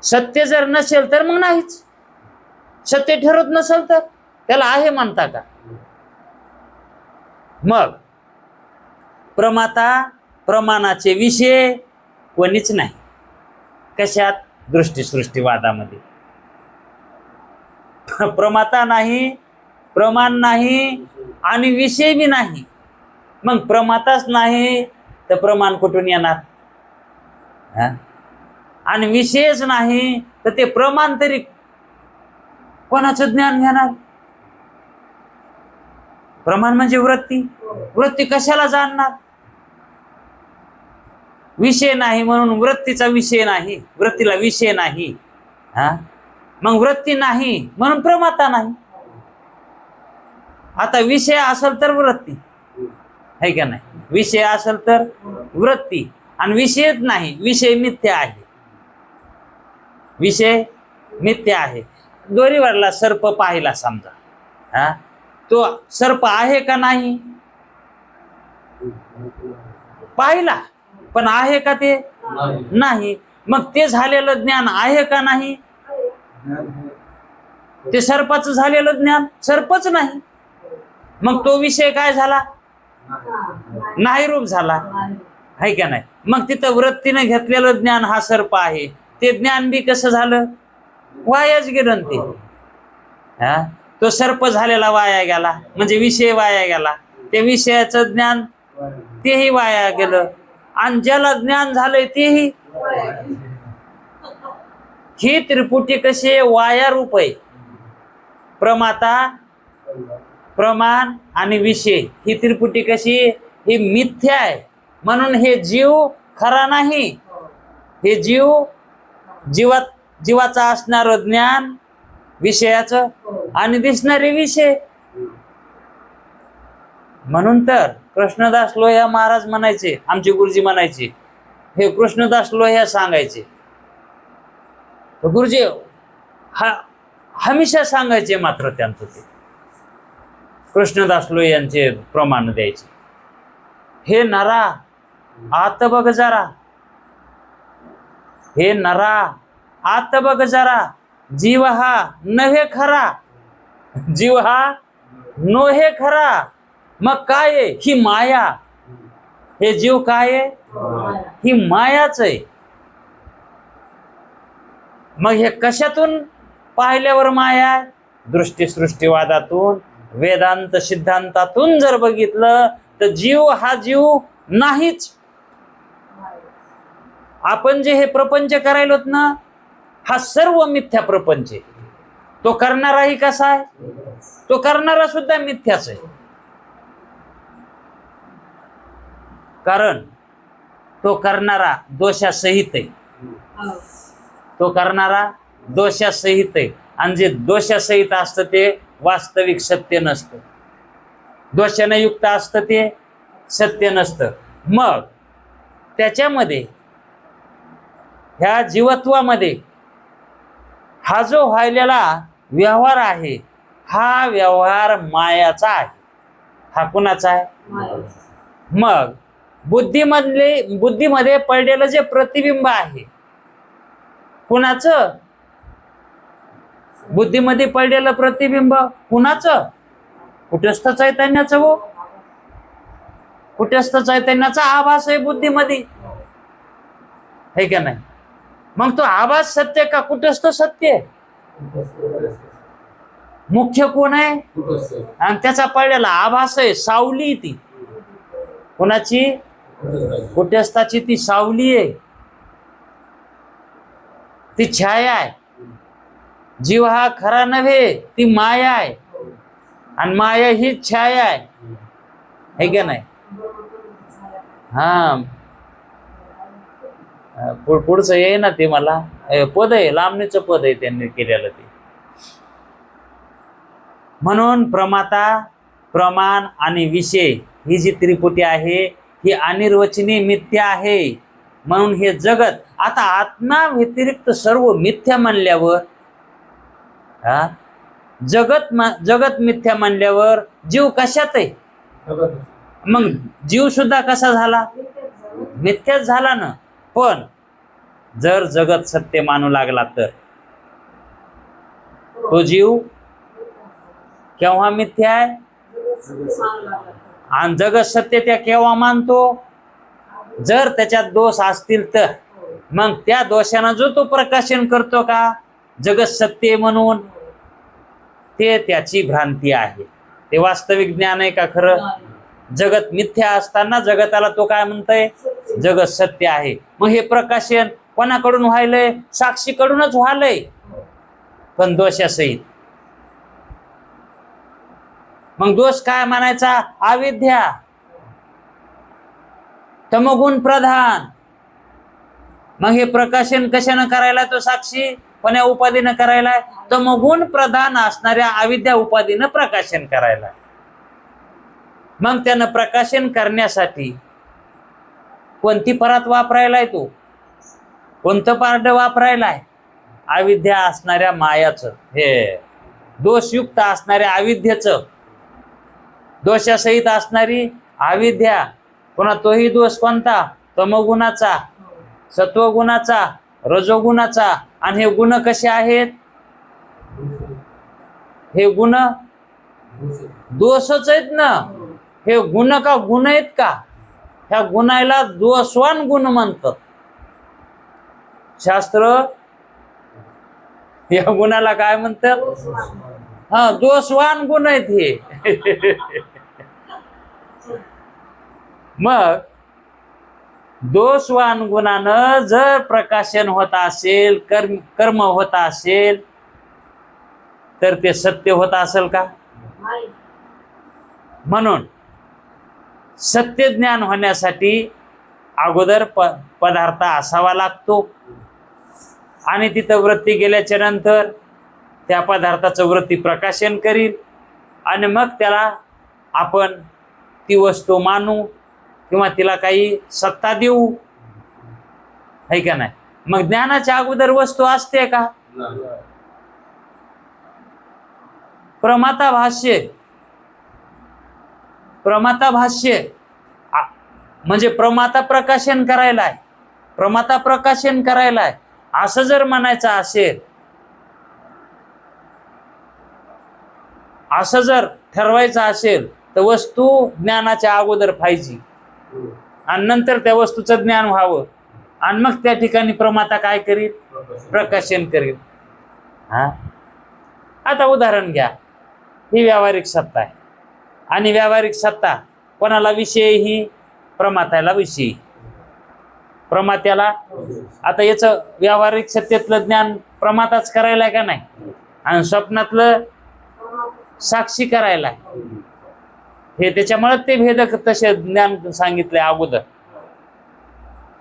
सत्य जर नसेल तर मग नाहीच. सत्य ठरत नसेल तर त्याला आहे म्हणता का? मग प्रमाता, प्रमाणाचे विषय कोणीच नाही. कशात? दृष्टी सृष्टीवादामध्ये. प्रमाता नाही, प्रमाण नाही आणि विषय बी नाही. मग प्रमाताच नाही तर प्रमाण कुठून येणार? आणि विषयच नाही तर ते प्रमाण तरी कोणाचं ज्ञान घेणार? प्रमाण म्हणजे वृत्ती. वृत्ती कशाला जाणणार? विषय नाही म्हणून वृत्तीचा विषय नाही, वृत्तीला विषय नाही. मग वृत्ती नाही म्हणून प्रमाता नाही. आता विषय असेल तर वृत्ती आहे का नाही? विषय असेल तर वृत्ती, आणि विषयच नाही, विषय मिथ्या आहे. विषय मिथ्या आहे. दोरीवरला सर्प पाहिला समजा, तो सर्प आहे का नाही? पाहिला, पण आहे का ते? नाही. मग ते झालेलं ज्ञान आहे का नाही? ते सर्पाचं झालेलं ज्ञान सर्पच नाही. मग तो विषय काय झाला? नाही रूप झाला, आहे का नाही? मग तिथं वृत्तीने घेतलेलं ज्ञान हा सर्प आहे, ते ज्ञान बी कसं झालं? वायाच गेलं ते. तो सर्प झालेला वाया गेला, म्हणजे विषय वाया गेला. ते विषयाचं ज्ञान तेही वाया गेलं, आणि ज्याला ज्ञान झालंय तेही. ही त्रिपुटी कशी वाया रूप आहे. प्रमाता, प्रमाण आणि विषय ही त्रिपुटी कशी? ही मिथ्या आहे. म्हणून हे जीव खरा नाही. हे जीवाचं असणारं ज्ञान विषयाचं आणि दिसणारे विषय. म्हणून तर कृष्णदास लोहिया महाराज म्हणायचे, आमचे गुरुजी म्हणायचे, हे कृष्णदास लोहिया सांगायचे, गुरुजी हमेशा सांगायचे, मात्र त्यांचं ते कृष्णदास लोहियांचे प्रमाण द्यायचे. हे नरा आत बघ जरा, हे नरा आत बघ जरा, जीव हा नव्हे खरा, जीव हा नोहे खरा. मग काय आहे? ही माया. हे जीव काय आहे? ही मायाच आहे. मग हे कशातून पाहिल्यावर माया? दृष्टी सृष्टीवादातून, वेदांत सिद्धांतातून जर बघितलं तर जीव हा जीव नाहीच. आपण जे हे प्रपंच करायलोत ना, हा सर्व मिथ्या प्रपंच आहे. तो करणाराही कसा आहे? तो करणारा सुद्धा मिथ्याच आहे. कारण तो करणारा दोषासहित आहे. तो करणारा दोषासहित आहे, आणि जे दोषासहित असतं ते वास्तविक सत्य नसतं. दोषाने युक्त असतं ते सत्य नसतं. मग त्याच्यामध्ये ह्या जीवत्वामध्ये हा जो व्हायलेला व्यवहार आहे, हा व्यवहार मायाचा आहे. हा कुणाचा आहे? मग बुद्धीमध्ये पडलेलं जे प्रतिबिंब आहे कुणाचं? बुद्धीमध्ये पडलेलं प्रतिबिंब कुणाचं? कुटस्थ चैतन्याचं. हो, कुटस्थ चैतन्याचा आभास आहे बुद्धीमध्ये, है का नाही? मग तो आभास सत्य का कुटस्थ सत्य? मुख्य कोण आहे? आणि त्याचा पडलेला आभास आहे सावली. ती कोणाची? कुटस्थाची ती सावली आहे, ती छाया आहे. जीव हा खरा नव्हे, ती माया आहे, आणि माया ही छाया आहे, है का नाही? पुढचं आहे ना ते, मला पद आहे, लांबणीचं पद आहे त्यांनी केलेलं ते. म्हणून प्रमाता, प्रमाण आणि विषय ही जी त्रिपुटी आहे ही अनिर्वचनीय मिथ्या आहे. म्हणून हे जगत आता आत्मा व्यतिरिक्त सर्व मिथ्या म्हणल्यावर, जगत मिथ्या म्हणल्यावर जीव कशात आहे? मग जीव सुद्धा कसा झाला? मिथ्याच झाला ना. पण जर जगत सत्य मानू लागला तर तो जीव केव्हा मिथ्या आहे? आणि जगत सत्य त्या केव्हा मानतो? जर त्याच्यात दोष असतील तर. मग त्या दोषानं जो तो प्रकाशन करतो का जगत सत्य आहे म्हणून, ते त्याची भ्रांती आहे. ते वास्तविक ज्ञान आहे का खरं? जगत मिथ्या असताना जगताला तो काय म्हणतोय? जगत सत्य आहे. मग हे प्रकाशन कोणाकडून व्हायलंय? साक्षीकडूनच व्हायलंय, पण दोषासहित. मग दोष काय म्हणायचा? अविद्या, तमोगुण प्रधान. मग हे प्रकाशन कशानं करायला? तो साक्षी कोण्या उपाधीनं करायला? तमोगुण प्रधान असणाऱ्या अविद्या उपाधीनं प्रकाशन करायला. मग त्यानं प्रकाशन करण्यासाठी कोणती परात वापरायलाय? तो कोणतं पारड वापरायलाय? अविद्या असणाऱ्या मायाचं, हे दोषयुक्त असणाऱ्या अविद्येचं, दोषासहित असणारी अविद्या. पुन्हा तोही दोष कोणता? तमोगुणाचा, सत्वगुणाचा, रजोगुणाचा. आणि हे गुण कसे आहेत? हे गुण दोषच आहेत ना. हे गुण का गुण आहेत का? ह्या गुणाला दोषवान गुण म्हणतात शास्त्र. या गुणाला काय म्हणतात? हा, दोषवान गुण आहेत हे. मग दोषवान गुणानं जर प्रकाशन होत असेल, कर्म होत असेल, तर ते सत्य होत असेल का? म्हणून सत्य ज्ञान होण्यासाठी अगोदर पदार्थ असावा लागतो, आणि तिथं वृत्ती गेल्याच्या नंतर त्या पदार्थाचं वृत्ती प्रकाशन करील, आणि मग त्याला आपण ती वस्तू मानू किंवा तिला काही सत्ता देऊ, है का नाही? मग ज्ञानाच्या अगोदर वस्तू असते का? प्रमाता भाष्य, प्रमाता भाष्य म्हणजे प्रमाता प्रकाशन करायलाय, प्रमाता प्रकाशन करायलाय असं जर म्हणायचं असेल, असं जर ठरवायचं असेल, तर वस्तू ज्ञानाच्या अगोदर पाहिजे आणि नंतर त्या वस्तूचं ज्ञान व्हावं, आणि मग त्या ठिकाणी प्रमाता काय करील? प्रकाशन करील. हा, आता उदाहरण घ्या. ही व्यावहारिक सत्ता आहे, आणि व्यावहारिक सत्ता कोणाला विषय? ही प्रमात्याला विषयी. प्रमात्याला आता याचं व्यावहारिक सत्तेतलं ज्ञान प्रमाताच करायलाय का नाही? आणि स्वप्नातलं साक्षी करायलाय. हे त्याच्यामुळे ते भेदक तसे ज्ञान सांगितलंय अगोदर.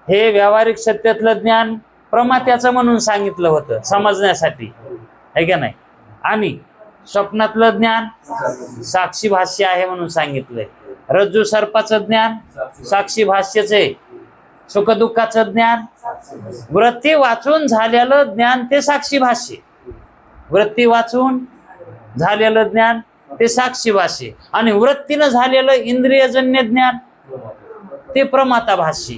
हे व्यावहारिक सत्यातलं ज्ञान प्रमात्याचं म्हणून सांगितलं होतं समजण्यासाठी, है का नाही? आणि स्वप्नातलं ज्ञान साक्षी भाष्य आहे म्हणून सांगितलंय. रज्जू सर्पाचं ज्ञान साक्षी भाष्यच आहे. सुखदुःखाचं ज्ञान, वृत्ती वाचून झालेलं ज्ञान ते साक्षी भाष्य. वृत्ती वाचून झालेलं ज्ञान ते साक्षी भाष्य, आणि वृत्तीनं झालेलं इंद्रियजन्य ज्ञान ते प्रमाता भाष्य,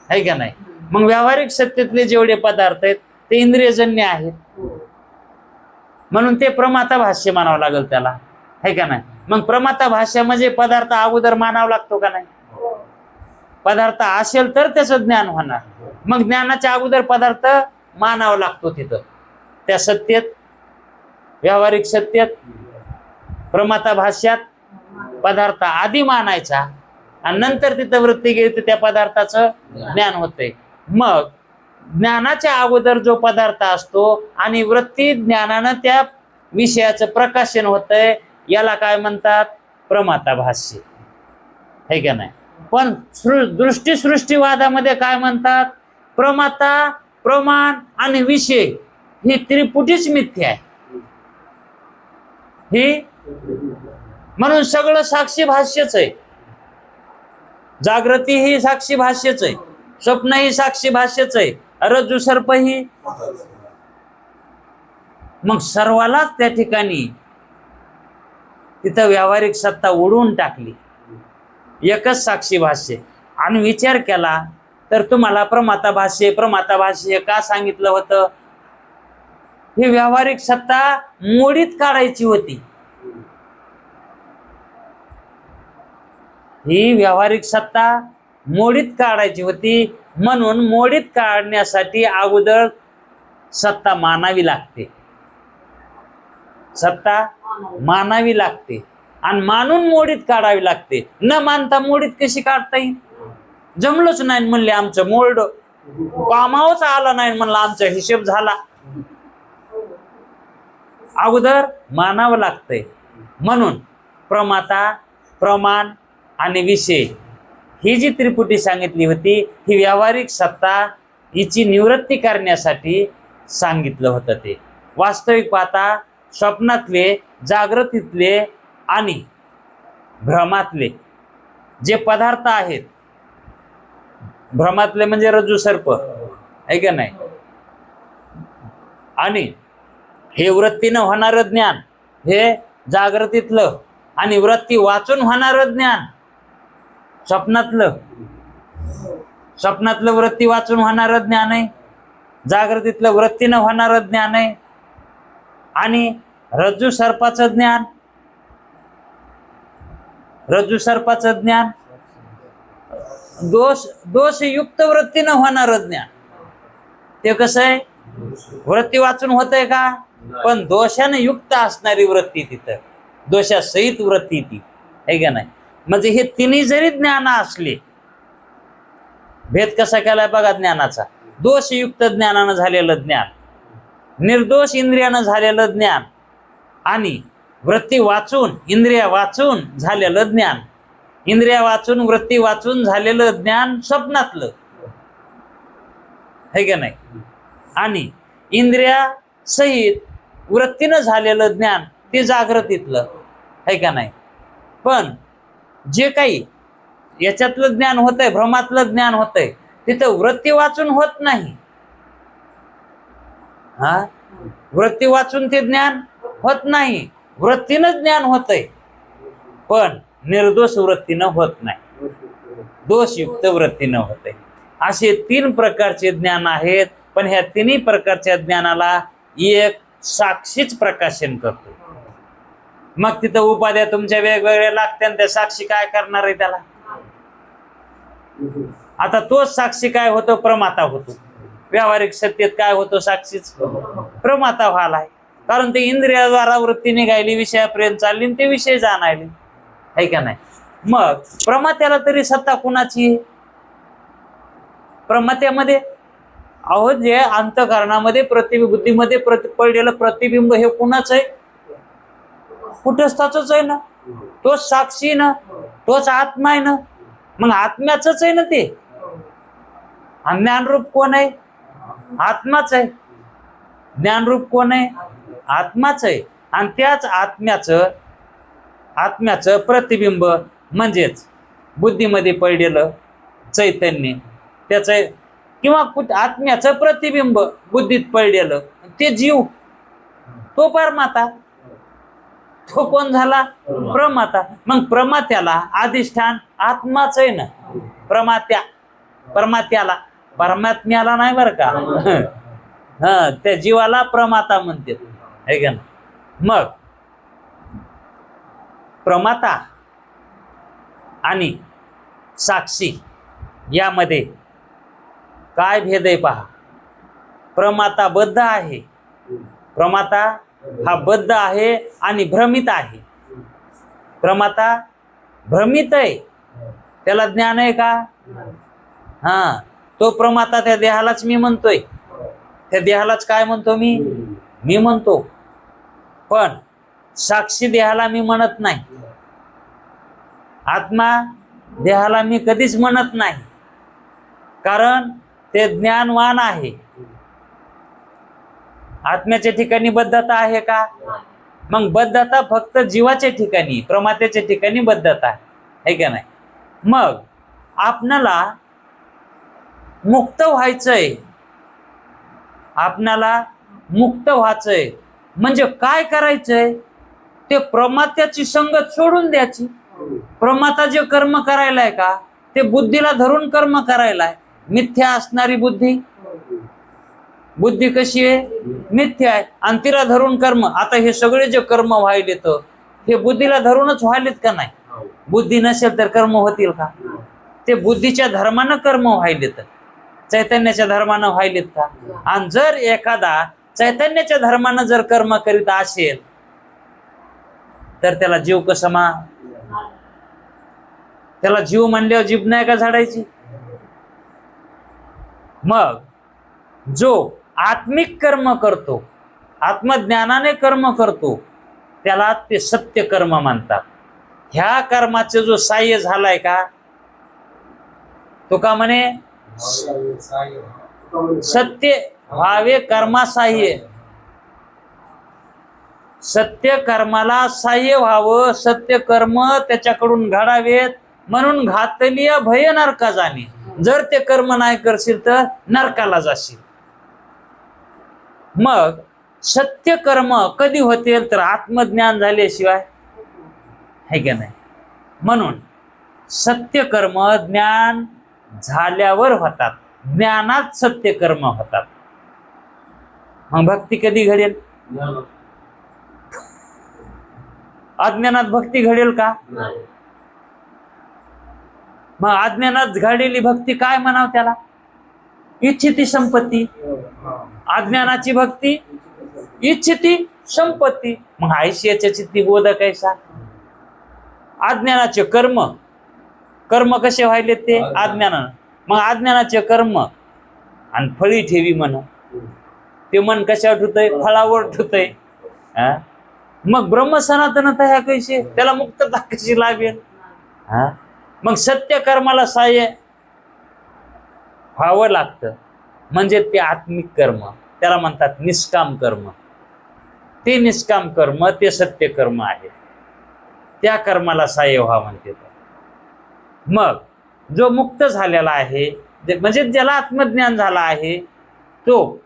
है का नाही? मग व्यावहारिक सत्तेतले जेवढे पदार्थ आहेत ते इंद्रियजन्य आहेत, म्हणून ते प्रमाता भाष्य मानावं लागेल त्याला, है का नाही? मग प्रमाता भाष्य म्हणजे पदार्थ अगोदर मानावा लागतो का नाही? पदार्थ असेल तर त्याचं ज्ञान होणार. मग ज्ञानाच्या अगोदर पदार्थ मानावा लागतो तिथं, त्या सत्तेत, व्यावहारिक सत्तेत. प्रमाता भाष्यात पदार्थ आधी मानायचा, आणि नंतर तिथं वृत्ती गेली तर त्या पदार्थाचं ज्ञान होतंय. मग ज्ञानाच्या अगोदर जो पदार्थ असतो आणि वृत्ती ज्ञानानं त्या विषयाचं प्रकाशन होतंय, याला काय म्हणतात? प्रमाता भाष्य, है का नाही? पण दृष्टीसृष्टीवादामध्ये काय म्हणतात? प्रमाता, प्रमाण आणि विषय ही त्रिपुटीच मिथ्या आहे. ही म्हणून सगळं साक्षी भाष्यच आहे. जागृती ही साक्षी भाष्यच आहे, स्वप्न ही साक्षी भाष्यच आहे, रज्जू सर्प ही. मग सर्वालाच त्या ठिकाणी तिथं व्यावहारिक सत्ता उडवून टाकली, एकच साक्षी भाष्य. आणि विचार केला तर तुम्हाला प्रमाता भाष्य, प्रमाता भाष्य का सांगितलं होतं? ही व्यावहारिक सत्ता मोडीत काढायची होती. ही व्यावहारिक सत्ता मोडीत काढायची होती, म्हणून मोडीत काढण्यासाठी अगोदर सत्ता मानावी लागते. सत्ता मानावी लागते आणि मानून मोडीत काढावी लागते. न मानता मोडीत कशी काढता येईल? जमलंच नाही म्हणले आमचं मोल्ड, कामावच आला नाही म्हणलं आमचा हिशेब झाला. अगोदर मानावं लागतंय. म्हणून प्रमाता, प्रमाण आणि विषय ही जी त्रिपुटी सांगितली होती, ही व्यावहारिक सत्ता हिची निवृत्ती करण्यासाठी सांगितलं होतं. ते वास्तविक पाहता स्वप्नातले, जागृतीतले आणि भ्रमातले जे पदार्थ आहेत, भ्रमातले म्हणजे रज्जू सर्प आहे का नाही, आणि हे वृत्तीनं होणारं ज्ञान हे जागृतीतलं, आणि वृत्ती वाचून होणारं ज्ञान स्वप्नातलं. स्वप्नातलं वृत्ती वाचून होणारं ज्ञान आहे, जागृतीतलं वृत्तीनं होणारं ज्ञान आहे. आणि रज्जू सर्पाचं ज्ञान, रज्जू सर्पाचं ज्ञान दोषयुक्त वृत्तीनं होणारं ज्ञान. ते कसं आहे? वृत्ती वाचून होतंय का? पण दोषाने युक्त असणारी वृत्ती तिथं, दोषासहित वृत्ती ती आहे का नाही. म्हणजे हे तिन्ही जरी ज्ञान असले, भेद कसा केलाय बघा ज्ञानाचा. दोषयुक्त ज्ञानानं झालेलं ज्ञान, निर्दोष इंद्रियानं झालेलं ज्ञान, आणि वृत्ती वाचून, इंद्रिया वाचून झालेलं ज्ञान, इंद्रिया वाचून वृत्ती वाचून झालेलं ज्ञान स्वप्नातलं आहे का नाही. आणि इंद्रिया सहित वृत्तीनं झालेलं ज्ञान ते जागृतीतलं आहे का नाही. पण जे काही याच्यातलं ज्ञान होतंय, भ्रमातलं ज्ञान होतंय, तिथं वृत्ती वाचून होत नाही. वृत्ती वाचून ते ज्ञान होत नाही, वृत्तीनं ज्ञान होतंय, पण निर्दोष वृत्तीनं होत नाही, दोषयुक्त वृत्तीनं होतंय. असे 3 प्रकारचे ज्ञान आहेत. पण ह्या तिन्ही प्रकारच्या ज्ञानाला एक साक्षीच प्रकाशन करतो. मग तिथं उपाध्या तुमच्या वेगवेगळ्या लागत्या, त्या साक्षी काय करणार आहे त्याला? आता तोच साक्षी काय होतो? प्रमाता होतो. व्यावहारिक सत्तेत काय होतो? साक्षीच प्रमाता व्हायलाय. कारण ते इंद्रियाद्वारा वृत्ती निघायली, विषयापर्यंत चालली, ते विषय जाणायले आहे का नाही. मग प्रमात्याला तरी सत्ता कुणाची? प्रमात्यामध्ये अहो जे अंतःकरणामध्ये बुद्धीमध्ये पडलेलं प्रतिबिंब हे कुणाचं आहे? कुटस्थाचंच आहे ना. तोच साक्षी ना, तोच आत्मा आहे ना. मग आत्म्याचंच आहे ना ते. ज्ञानरूप कोण आहे? आत्माच आहे. ज्ञानरूप कोण आहे? आत्माच आहे. आणि त्याच आत्म्याचं प्रतिबिंब म्हणजेच बुद्धीमध्ये पडलेलं चैतन्य, त्याचं किंवा आत्म्याचं प्रतिबिंब बुद्धीत पडलेलं ते जीव, तो परमाता. तो कोण झाला? प्रमाता. मग प्रमात्याला अधिष्ठान आत्माच आहे ना. परमात्याला, परमात्म्याला नाही बरं का. त्या जीवाला प्रमाता म्हणते आहे का ना. मग प्रमाता आणि साक्षी यामध्ये काय भेद आहे पहा. प्रमाता बद्ध आहे, प्रमाता हा बद्ध आहे आणि भ्रमित आहे. प्रमाता भ्रमित आहे, त्याला ज्ञान आहे का? तो प्रमाता त्या देहालाच मी म्हणतोय, त्या देहालाच काय म्हणतो मी म्हणतो. पण साक्षी देहाला मी म्हणत नाही, आत्मा देहाला मी कधीच म्हणत नाही. कारण ते ज्ञानवान आहे. आत्म्याच्या ठिकाणी बद्धता आहे का? मग बद्धता फक्त जीवाच्या ठिकाणी, प्रमात्याच्या ठिकाणी बद्धता आहे का नाही. मग आपणाला मुक्त व्हायचंय, आपणाला मुक्त व्हायचंय म्हणजे काय करायचंय? ते प्रमात्याची संगत सोडून द्यायची. प्रमाता जे कर्म करायलाय का ते बुद्धीला धरून कर्म करायलाय. मिथ्या असणारी बुद्धी कशी आहे? मिथ्या आहे. आणि तिला धरून कर्म. आता हे सगळे जे कर्म व्हायले तर हे बुद्धीला धरूनच व्हायलेत का नाही? बुद्धी नसेल तर कर्म होतील का? ते बुद्धीच्या धर्मानं कर्म व्हायलेत, चैतन्याच्या धर्मानं व्हायलेत का? आणि जर एखादा चैतन्याच्या धर्मानं जर कर्म करीत असेल तर त्याला जीव कसं त्याला जीव म्हणल्यावर जीभ नाही का झाडायची? मग जो आत्मिक कर्म करतो, आत्मज्ञानाने कर्म करतो, त्याला ते सत्य कर्म म्हणतात. ह्या कर्माचे जो साह्य झालाय का, तो का म्हणे सत्य व्हावे कर्मा साह्य. सत्य कर्माला साह्य व्हावं, सत्य कर्म त्याच्याकडून घडावेत, म्हणून घातलीय भय नरका जाणे. जर ते कर्म नाही करशील तर नरकाला जाशील. मग सत्य कर्म कधी होतील? तर आत्मज्ञान झाल्याशिवाय, है का नाही? म्हणून सत्य कर्म ज्ञान झाल्यावर होतात, ज्ञानात सत्य कर्म होतात. मग भक्ती कधी घडेल? अज्ञानात भक्ती घडेल का? मग अज्ञानात घडलेली भक्ती काय म्हणाव त्याला? इच्छिती संपत्ती. अज्ञानाची भक्ती इच्छिती संपत्ती. मग आयुष्याच्या चित्ती बोध कैसा? अज्ञानाचे कर्म, कर्म कसे व्हायले ते अज्ञानानं. मग अज्ञानाचे कर्म आणि फळी ठेवी म्हण, ते मन कशावर ठुतय? फळावर ठुतय. मग ब्रह्म सनातनता ह्या कैसे? त्याला मुक्तता कशी लाभेल? मग सत्य कर्माला साह्य व्हावं लागतं, म्हणजे ते आत्मिक कर्म, त्याला म्हणतात निष्काम कर्म. ते निष्काम कर्म ते सत्य कर्म आहे, त्या कर्माला साह्य व्हा म्हणते. मग जो मुक्त झालेला आहे, म्हणजे ज्याला आत्मज्ञान झाला आहे, तो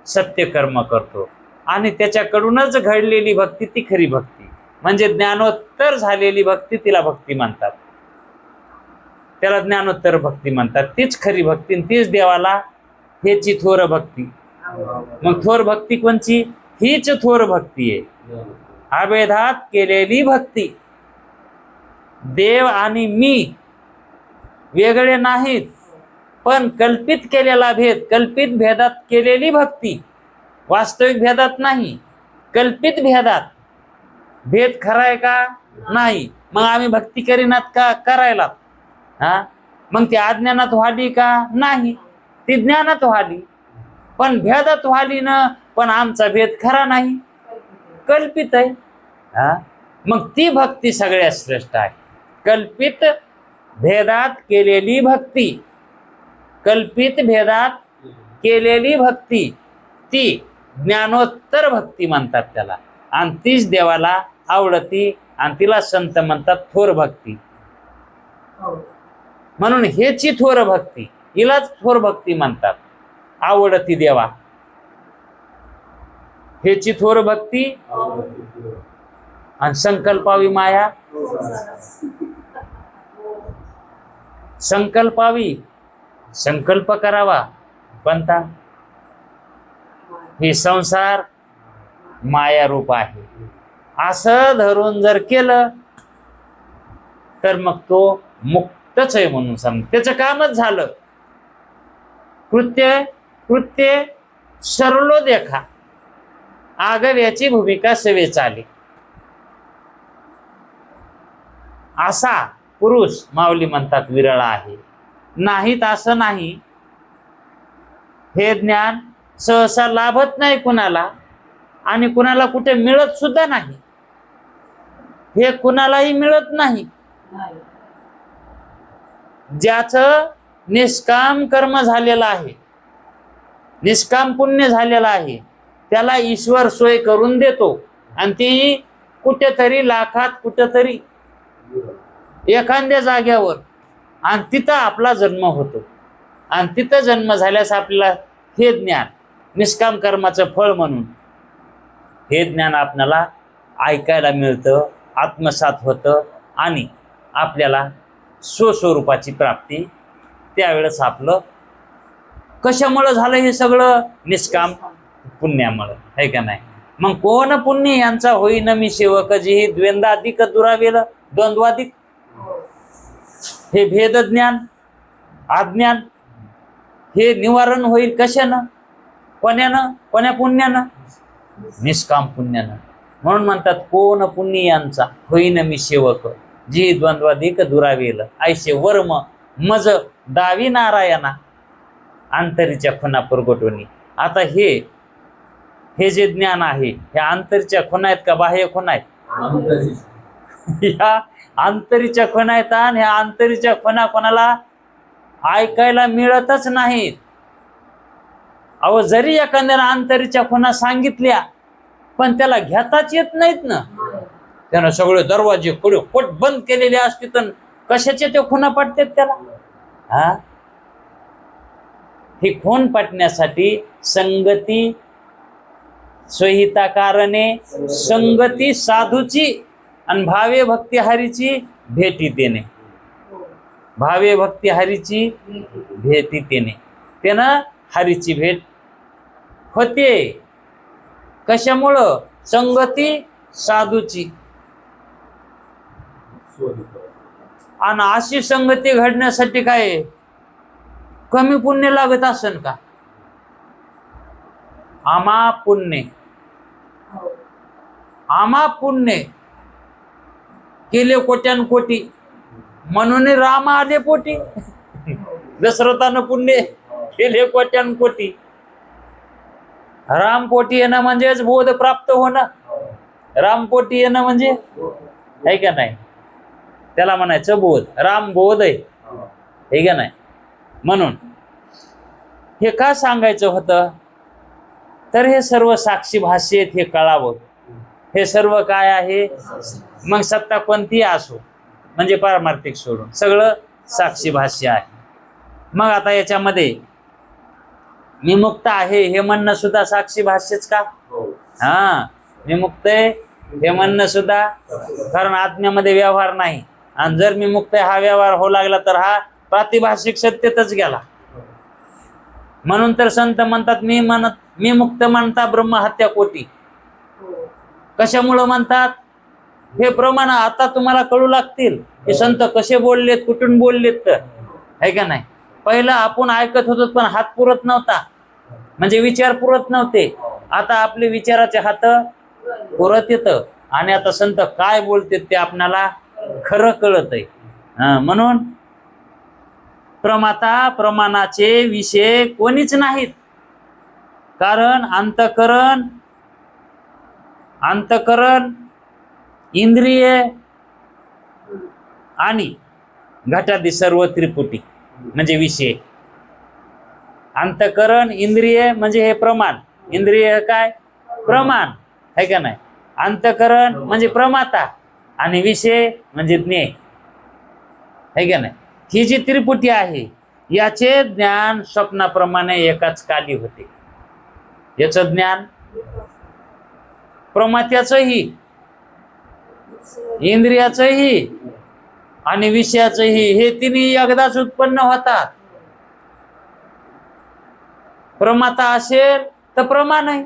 सत्य कर्म करतो आणि त्याच्याकडूनच घडलेली भक्ती ती खरी भक्ती. म्हणजे ज्ञानोत्तर झालेली भक्ती तिला भक्ती म्हणतात, त्याला ज्ञानोत्तर भक्ती म्हणतात. तीच खरी भक्ती, तीच देवाला हेची थोर भक्ती. मग थोर भक्ती कोणची? हीच थोर भक्ती आहे, अभेदात केलेली भक्ती. देव आणि मी वेगळे नाहीत, पण कल्पित केलेला भेद, कल्पित भेदात केलेली भक्ती, वास्तविक भेदात नाही, कल्पित भेदात. भेद खरा आहे का? नाही. मग आम्ही भक्ती करीनात का? करायला. मग ती अज्ञानात व्हाली का? नाही, ती ज्ञानात व्हाली. पण भेदात व्हाली ना, पण आमचा भेद खरा नाही, कल्पित आहे. मग ती भक्ती सगळ्यात श्रेष्ठ आहे. कल्पित भेदात केलेली भक्ती, कल्पित भेदात केलेली भक्ती, ती ज्ञानोत्तर भक्ती म्हणतात त्याला. आणि तीच देवाला आवडती आणि तिला संत म्हणतात थोर भक्ती. म्हणून हेची थोर भक्ती, हिलाच थोर भक्ती म्हणतात. आवडती देवा, हेची थोर भक्ती आणि संकल्पावी माया. संकल्पावी, संकल्प करावा कोणता? हे संसार माया रूप आहे असं धरून जर केलं तर मग तो मुक्तच आहे म्हणून समज, त्याचं कामच झालं. कृत्य कृत्य सरलो देखा, आगव्याची भूमिका सवे चाली. असा पुरुष माऊली म्हणतात विरळा आहे. नाहीत असं नाही, हे ज्ञान सहसा लाभत नाही कुणाला आणि कुणाला कुठे मिळत सुद्धा नाही. हे कुणालाही मिळत नाही. ज्याचं निष्काम कर्म झालेलं आहे, निष्काम पुण्य झालेलं आहे, त्याला ईश्वर सोय करून देतो. आणि ती कुठेतरी लाखात कुठेतरी एखाद्या जाग्यावर, आणि तिथं आपला जन्म होतो. आणि तिथं जन्म झाल्यास आपल्याला हे ज्ञान निष्काम कर्माचं फळ म्हणून हे ज्ञान आपल्याला ऐकायला मिळतं, आत्मसात होतं आणि आपल्याला स्वस्वरूपाची प्राप्ती त्यावेळेस आपलं. कशामुळं झालं हे सगळं? निष्काम पुण्यामुळं, आहे का नाही? मग कोण पुण्य यांचा होईन मी सेवक, जी द्वंद्वाधिक दुरावेल, द्वंद्वाधिक हे भेद ज्ञान अज्ञान हे निवारण होईल कशानं? कोण्यानं? कोण्या पुण्यानं? निष्काम पुण्यानं. म्हणून म्हणतात कोण पुण्यांचा होईन मी सेवक, जी द्वंद्वाधिक दुरावेल ऐसे वर्म मज दावी नारायणा अंतरीच्या खुना प्रगटवणी. आता हे जे ज्ञान आहे हे अंतरीच्या खुणा आहेत का बाह्य खुणा आहेत? ह्या अंतरीच्या खुणा आहेत. आणि ह्या अंतरीच्या खुणा कोणाला ऐकायला मिळतच नाहीत. अहो जरी एखाद्याला अंतरीच्या खुणा सांगितल्या पण त्याला घेताच येत नाहीत ना. त्यानं सगळे दरवाजे पट बंद केलेले असते तर कशाचे ते खुणा पटतात त्याला? हा, ही खून पटण्यासाठी संगती स्वहिता कारणे संगती साधूची आणि भावे भक्ती हरीची भेटी देणे. भावे भक्ती हरीची भेटी देणे. त्यानं हरीची भेट होते. कशामुळं? संगती साधूची. आणि अशी संगती घडण्यासाठी काय कमी पुण्य लागत असेल का? आमा पुण्य केले कोट्यान कोटी म्हणून राम आले पोटी. दशरथानं पुण्य केले कोट्यान कोटी. रामपोटी येणं म्हणजेच बोध प्राप्त होणं. रामपोटी येणं म्हणजे आहे का नाही? त्याला म्हणायचं बोध. राम बोध आहे का नाही? म्हणून हे का सांगायचं होतं तर हे सर्व साक्षी भाष्य आहेत हे कळावं. हे सर्व काय आहे? मग सत्ता कोणती असो म्हणजे पारमार्थिक सोडून सगळं साक्षी भाष्य आहे. मग आता याच्यामध्ये मी मुक्त आहे हे म्हणणं सुद्धा साक्षी भाष्यच का? हा, मी मुक्त आहे हे म्हणणं सुद्धा, कारण आज्ञामध्ये व्यवहार नाही. आणि जर मी मुक्त आहे हा व्यवहार होऊ लागला तर हा प्रातिभाषिक सत्यतच गेला. म्हणून तर संत म्हणतात मी मुक्त म्हणता ब्रह्महत्या कोटी. कशामुळं म्हणतात? हे प्रमाण आता तुम्हाला कळू लागतील हे संत कसे बोललेत, कुठून बोललेत तर, आहे का नाही? पहिलं आपण ऐकत होतो पण हात पुरत नव्हता, म्हणजे विचार पुरत नव्हते. आता आपले विचाराचे हात पुरत येतं आणि आता संत काय बोलते ते आपल्याला खरं कळत आहे. म्हणून प्रमाता प्रमाणाचे विषय कोणीच नाहीत. कारण अंतकरण इंद्रिय आणि घटादी सर्व त्रिपुटी म्हणजे विषय. अंतकरण इंद्रिय म्हणजे हे प्रमाण. इंद्रिय काय? प्रमाण, आहे का नाही? अंतकरण म्हणजे प्रमाता आणि विषय म्हणजे ज्ञेय, आहे का नाही? ही जी त्रिपुटी आहे याचे ज्ञान स्वप्नाप्रमाणे एकाच काली होते. याचं ज्ञान प्रमात्याचंही, इंद्रियाचंही आणि विषयाचंही हे तिन्ही एकदाच उत्पन्न होतात. प्रमाता असेल तर प्रमाण आहे,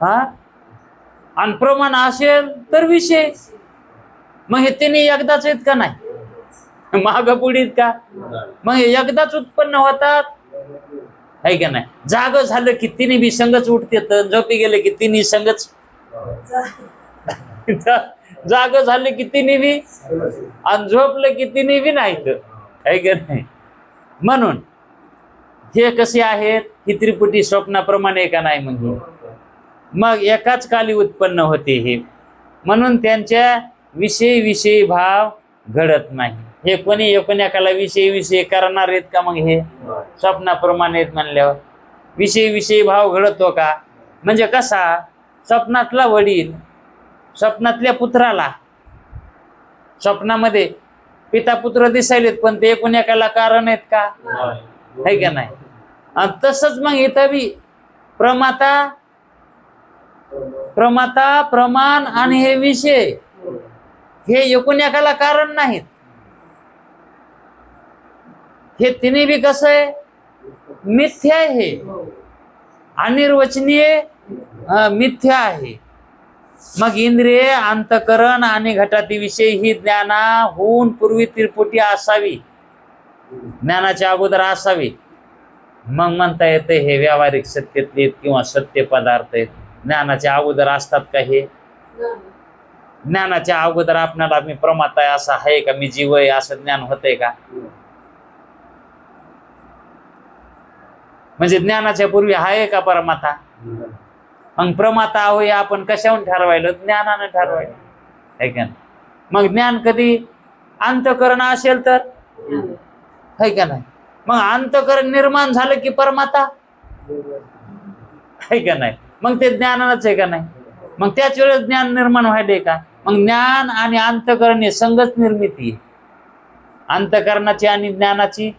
हा, आणि प्रमाण असेल तर विषय. मग हे तिन्ही एकदाच आहेत का नाही? माग पुढीत का? मग हे एकदाच उत्पन्न होतात, आहे का नाही? जाग झालं की तिन्ही बी संगच उठते, तर झोपी गेले की तिन्ही संगच. जाग झाले की तिन्ही बी आणि झोपलं की तिन्ही बी नाहीत, आहे का नाही? म्हणून हे कसे आहेत? ही त्रिपुटी स्वप्नाप्रमाणे का नाही? मग एकाच काली उत्पन्न होते हे. म्हणून त्यांच्या विषयी भाव घडत नाही. हे कोणी एकाला विषयी करणार आहेत का? मग हे स्वप्नाप्रमाणे म्हणल्यावर विषयी भाव घडतो का? म्हणजे कसा? स्वप्नातला वडील स्वप्नातल्या पुत्राला स्वप्नामध्ये पिता पुत्र दिसायलेत पण ते एकाला कारण आहेत का? आहे का नाही? आणि तसंच मग इथं बी प्रमाता प्रमाण आणि हे विषय हे एकाला कारण नाहीत. हे तिन्ही बी कसं आहे? मिथ्या आहे. हे अनिर्वचनीय मिथ्या आहे. मग इंद्रिय अंतकरण आणि घटाती विषय ही ज्ञाना होऊन पूर्वी त्रिपुटी असावी. ज्ञानाच्या अगोदर असावी, मग म्हणता येते हे व्यावहारिक सत्यतले किंवा सत्य पदार्थ आहेत. ज्ञानाच्या अगोदर असतात का हे? ज्ञानाच्या अगोदर आपल्याला मी प्रमाता आहे असं आहे का, मी जीव आहे असं ज्ञान होतंय का? म्हणजे ज्ञानाच्या पूर्वी आहे का परमाता? मग प्रमाता होय आपण कशाहून ठरवायला? ज्ञानानं ठरवायला आहे का? मग ज्ञान कधी अंतःकरण असेल तर आहे का नाही? मग अंतःकरण निर्माण झालं की परमाता आहे का नाही? मग ते ज्ञानानंच आहे का नाही? मग त्याच वेळेस ज्ञान निर्माण व्हायले का? मग ज्ञान आणि अंतःकरण हे संगत निर्मिती आहे. अंतःकरणाची आणि ज्ञानाची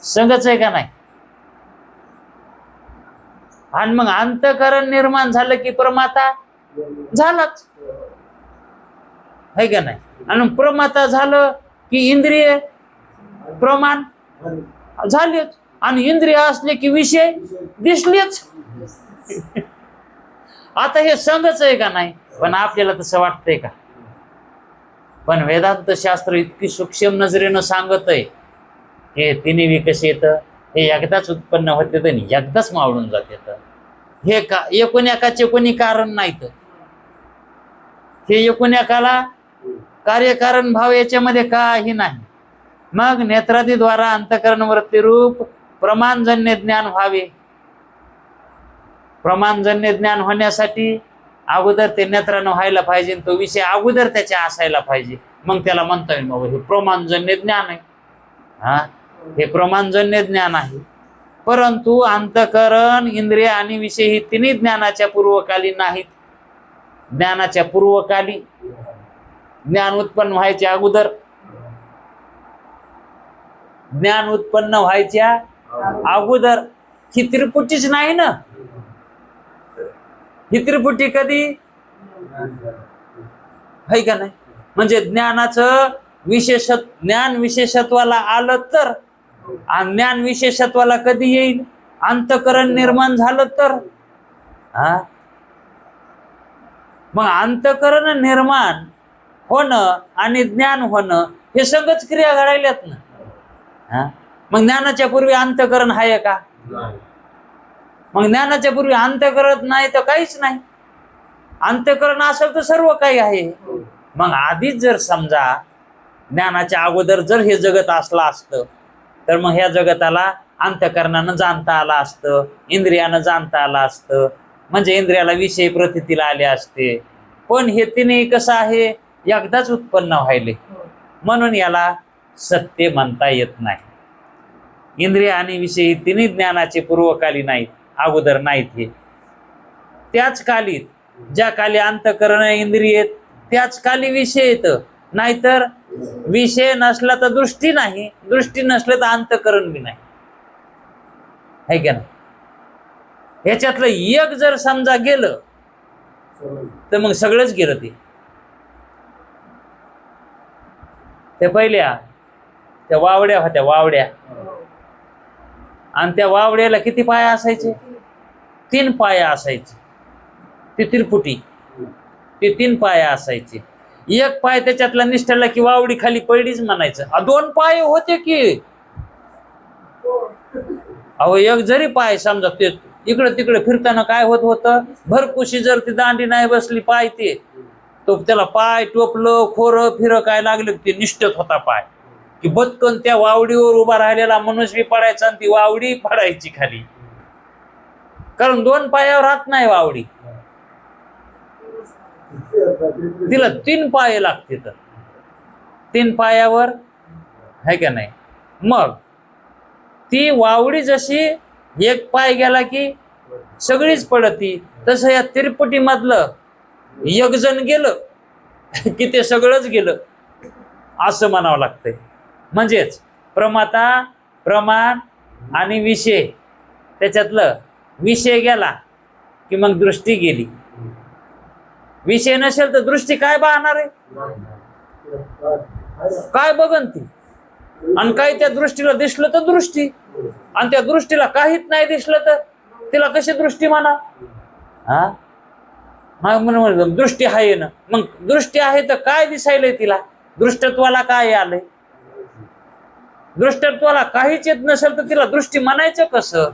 संगच आहे का नाही? आणि मग अंतःकरण निर्माण झालं की प्रमाता झालाच आहे का नाही? आणि प्रमाता झालं की इंद्रिय प्रमाण झालेच, आणि इंद्रिय असले की विषय दिसलेच. आता हे संगच आहे का नाही? पण आपल्याला तसं वाटतंय का? पण वेदांत शास्त्र इतकी सूक्ष्म नजरेनं सांगत आहे हे तिन्ही विकसित हे एकदाच उत्पन्न होते तर एकदाच मावळून जाते. हे का एकूण एकाचे कोणी कारण नाहीत. हे एकूण एकाला कार्यकारण भाव याच्यामध्ये काही नाही. मग नेत्रादीद्वारा अंतःकरण वृत्ती रूप प्रमाणजन्य ज्ञान व्हावे. प्रमाणजन्य ज्ञान होण्यासाठी अगोदर ते नेत्रानं व्हायला पाहिजे, तो विषय अगोदर त्याच्या असायला पाहिजे. मग त्याला म्हणता येईल बाबा हे प्रमाणजन्य ज्ञान आहे. हा, हे प्रमाणजन्य ज्ञान आहे. परंतु अंतःकरण इंद्रिय आणि विषय ही तिन्ही ज्ञानाच्या पूर्वकाली नाहीत. ज्ञानाच्या पूर्वकाली ज्ञान उत्पन्न व्हायच्या अगोदर, ज्ञान उत्पन्न व्हायच्या अगोदर ही त्रिपुटीच नाही ना. ही त्रिपुटी कधी आहे का नाही? म्हणजे ज्ञानाचं ज्ञान विशेषत्वाला आलं तर, आणि ज्ञान विशेषत्वाला कधी येईल? अंतःकरण निर्माण झालं तर. हा, मग अंतःकरण निर्माण होणं आणि ज्ञान होणं हे सगळंच क्रिया घडायल्यात ना. हा, मग ज्ञानाच्या पूर्वी अंतःकरण आहे का? मग ज्ञानाच्या पूर्वी अंतःकरण नाही तर काहीच नाही. अंतःकरण असेल तर सर्व काही आहे. मग आधीच जर समजा ज्ञानाच्या अगोदर जर हे जगत असलं असतं तर मग ह्या जगताला अंतःकरणानं जाणता आलं असतं, इंद्रियानं जाणता आलं असतं, म्हणजे इंद्रियाला विषय प्रतीतीला आले असते. पण हे तिने कसं आहे, एकदाच उत्पन्न व्हायले, म्हणून याला सत्य म्हणता येत नाही. इंद्रिय आणि विषय तिन्ही ज्ञानाचे पूर्वकाली नाहीत, अगोदर नाहीत. हे त्याच कालीत, ज्या काली अंतःकरण इंद्रिय त्याच काली विषय येत. नाहीतर विषय नसला तर दृष्टी नाही, दृष्टी नसलं तर अंतःकरण बी नाही, है का नाही? ह्याच्यातलं एक जर समजा गेलं तर मग सगळंच गेलं. ते पहिल्या त्या वावड्या होत्या, वावड्या, आणि त्या वावड्याला किती पाय असायचे? 3 पाय असायचे. ती त्रिपुटी, ते 3 पाय असायचे. एक पाय त्याच्यातला निष्ठला की वावडी खाली पडलीच म्हणायचं. 2 पाय होते की अहो, एक जरी पाय समजा ते इकडे तिकडे फिरताना काय होत होतं, भरकुशी जर ती दांडी नाही बसली पाय ते तो त्याला पाय टोपलं खोरं फिरं काय लागलं ते निष्ठत होता पाय, की बदकन त्या वावडीवर उभा राहिलेला मनुष्य बी पडायचा आणि ती वावडी पडायची खाली. कारण 2 पायावर राहत नाही वावडी, तिला 3 पाय लागते. तर 3 पायावर है का नाही? मग ती वावडी जशी एक पाय गेला की सगळीच पडती, तसं या त्रिपुटी मधलं एक जण गेलं की ते सगळंच गेलं असं म्हणावं लागतंय. म्हणजेच प्रमाता, प्रमाण आणि विषय, त्याच्यातलं विषय गेला की मग दृष्टी गेली. विषय नसेल तर दृष्टी काय पाहणार आहे? काय बघन ती? आणि काही त्या दृष्टीला दिसलं तर दृष्टी, आणि त्या दृष्टीला काहीच नाही दिसलं तर तिला कशी दृष्टी म्हणा? हा, म्हणून दृष्टी आहे ना. मग दृष्टी आहे तर काय दिसायलंय तिला? दृष्टत्वाला काय आलंय? दृष्टत्वाला काहीच येत नसेल तर तिला दृष्टी म्हणायचं कसं?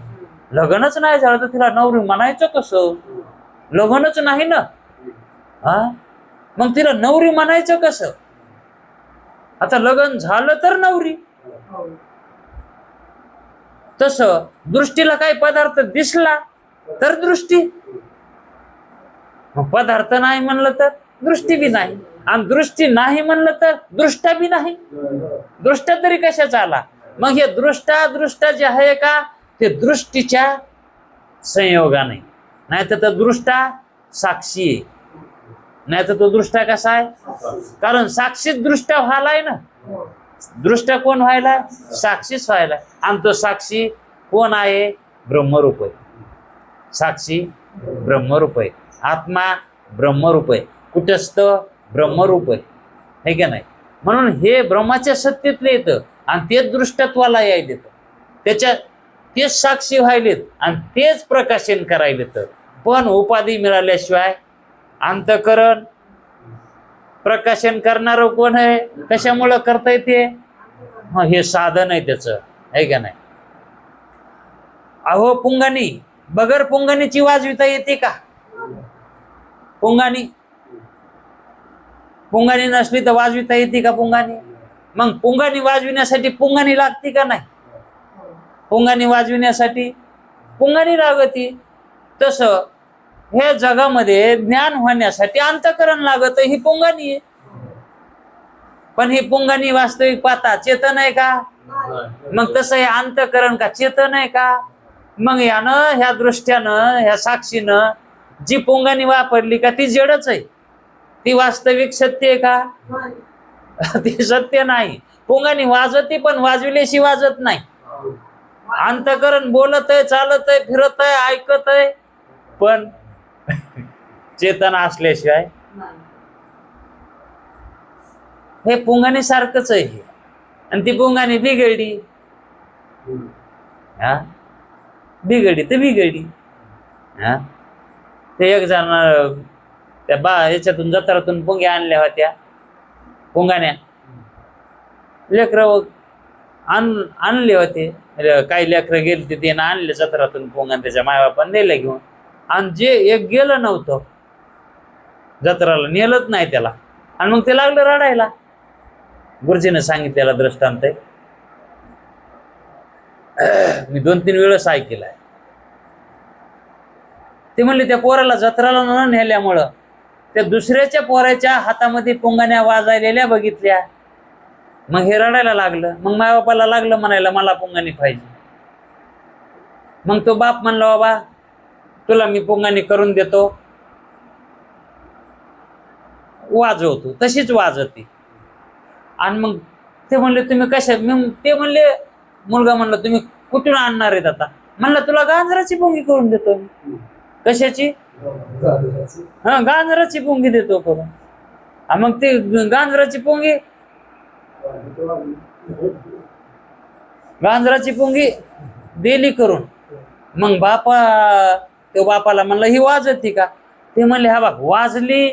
लग्नच नाही झालं तर तिला नवरी म्हणायचं कसं? लग्नच नाही ना, हा, मग तिला नवरी म्हणायचं कसं? आता लग्न झालं तर नवरी. तसं दृष्टीला काही पदार्थ दिसला तर दृष्टी, मग पदार्थ नाही म्हणलं तर दृष्टी बी नाही, आणि दृष्टी नाही म्हणलं तर दृष्टा बी नाही. दृष्टा तरी कशाचा आला? मग हे दृष्टा जे आहे का ते दृष्टीच्या संयोगाने, नाही तर तो दृष्टा साक्षी आहे. नाही तर तो दृष्टा कसा आहे? कारण साक्षीच दृष्टा व्हायलाय ना. दृष्टा कोण व्हायला? साक्षीच व्हायला. आणि तो साक्षी कोण आहे? ब्रह्मरूप आहे. साक्षी ब्रह्मरूप आहे. आत्मा ब्रह्मरूप आहे. कुटस्थ ब्रह्मरूप आहे, हे का नाही? म्हणून हे ब्रह्माच्या सत्तेतले येतं आणि तेच दृष्टत्वाला यायला येतं. त्याच्या तेच साक्षी व्हायलेत आणि तेच प्रकाशन करायला येतं. पण उपाधी मिळाल्याशिवाय अंतःकरण प्रकाशन करणार कोण आहे? कशामुळं करता येते? हे साधन आहे त्याचं, आहे का नाही? अहो पुंगानी, बगर पुंगानीची वाजविता येते का? पुंगानी नसली तर वाजविता येते का पुंगानी? मग पुंगानी वाजविण्यासाठी पुंगानी लागते का नाही? पुंगानी वाजविण्यासाठी पुंगानी लागती. तसं हे जगामध्ये ज्ञान होण्यासाठी अंतःकरण लागत, ही पुंगानी आहे. पण ही पुंगानी वास्तविक पाहता चेतन आहे का? मग तसं हे अंतःकरण का चेतन आहे का? मग यानं, ह्या दृष्ट्यानं, ह्या साक्षीनं जी पुंगानी वापरली का ती जडच आहे. ती वास्तविक सत्य आहे का? ती सत्य नाही. पुंगानी वाजवती पण वाजविल्याशी वाजत नाही. अंतःकरण बोलत आहे, चालत आहे, फिरत आहे, ऐकत आहे, पण चेतना असल्याशिवाय हे पुंगानी सारखंच आहे. आणि ती पुंगानी बिघडली, हा, बिघडली तर बिघडली. हा, ते एक जण त्या याच्यातून जत्रातून पुंग्या आणल्या होत्या. पुंगाण्या लेकरं आणले होते. काही लेकरं गेली ते आणले जत्रातून पुंगान, त्याच्या मायबापान दिले घेऊन. आणि जे एक गेलं नव्हतं जत्राला, नेलंच नाही त्याला, आणि मग ते लागलं रडायला. गुरुजीने सांगितलेला दृष्टांत आहे, मी 2-3 वेळेस ऐकलाय. ते म्हणले त्या पोराला जत्राला न नेल्यामुळं त्या दुसऱ्याच्या पोराच्या हातामध्ये पुंगाण्या वाजायलेल्या बघितल्या. मग हे रडायला लागलं. मग मायबापाला लागलं म्हणायला मला पुंगाणी पाहिजे. मग तो बाप म्हणला बाबा तुला मी पुंगाणी करून देतो, वाजवतो. तशीच वाजवते. आणि मग ते म्हणले तुम्ही कशा? ते म्हणले, मुलगा म्हणला तुम्ही कुठून आणणार आहेत आता? म्हणलं तुला गांजराची पुंगी करून देतो मी. कशाची? हा, गांजराची पुंगी देतो करून. मग ते गांजराची पुंगी दिली करून. मग तो बापाला म्हणलं ही वाजती का? ते म्हणले हा बाप वाजली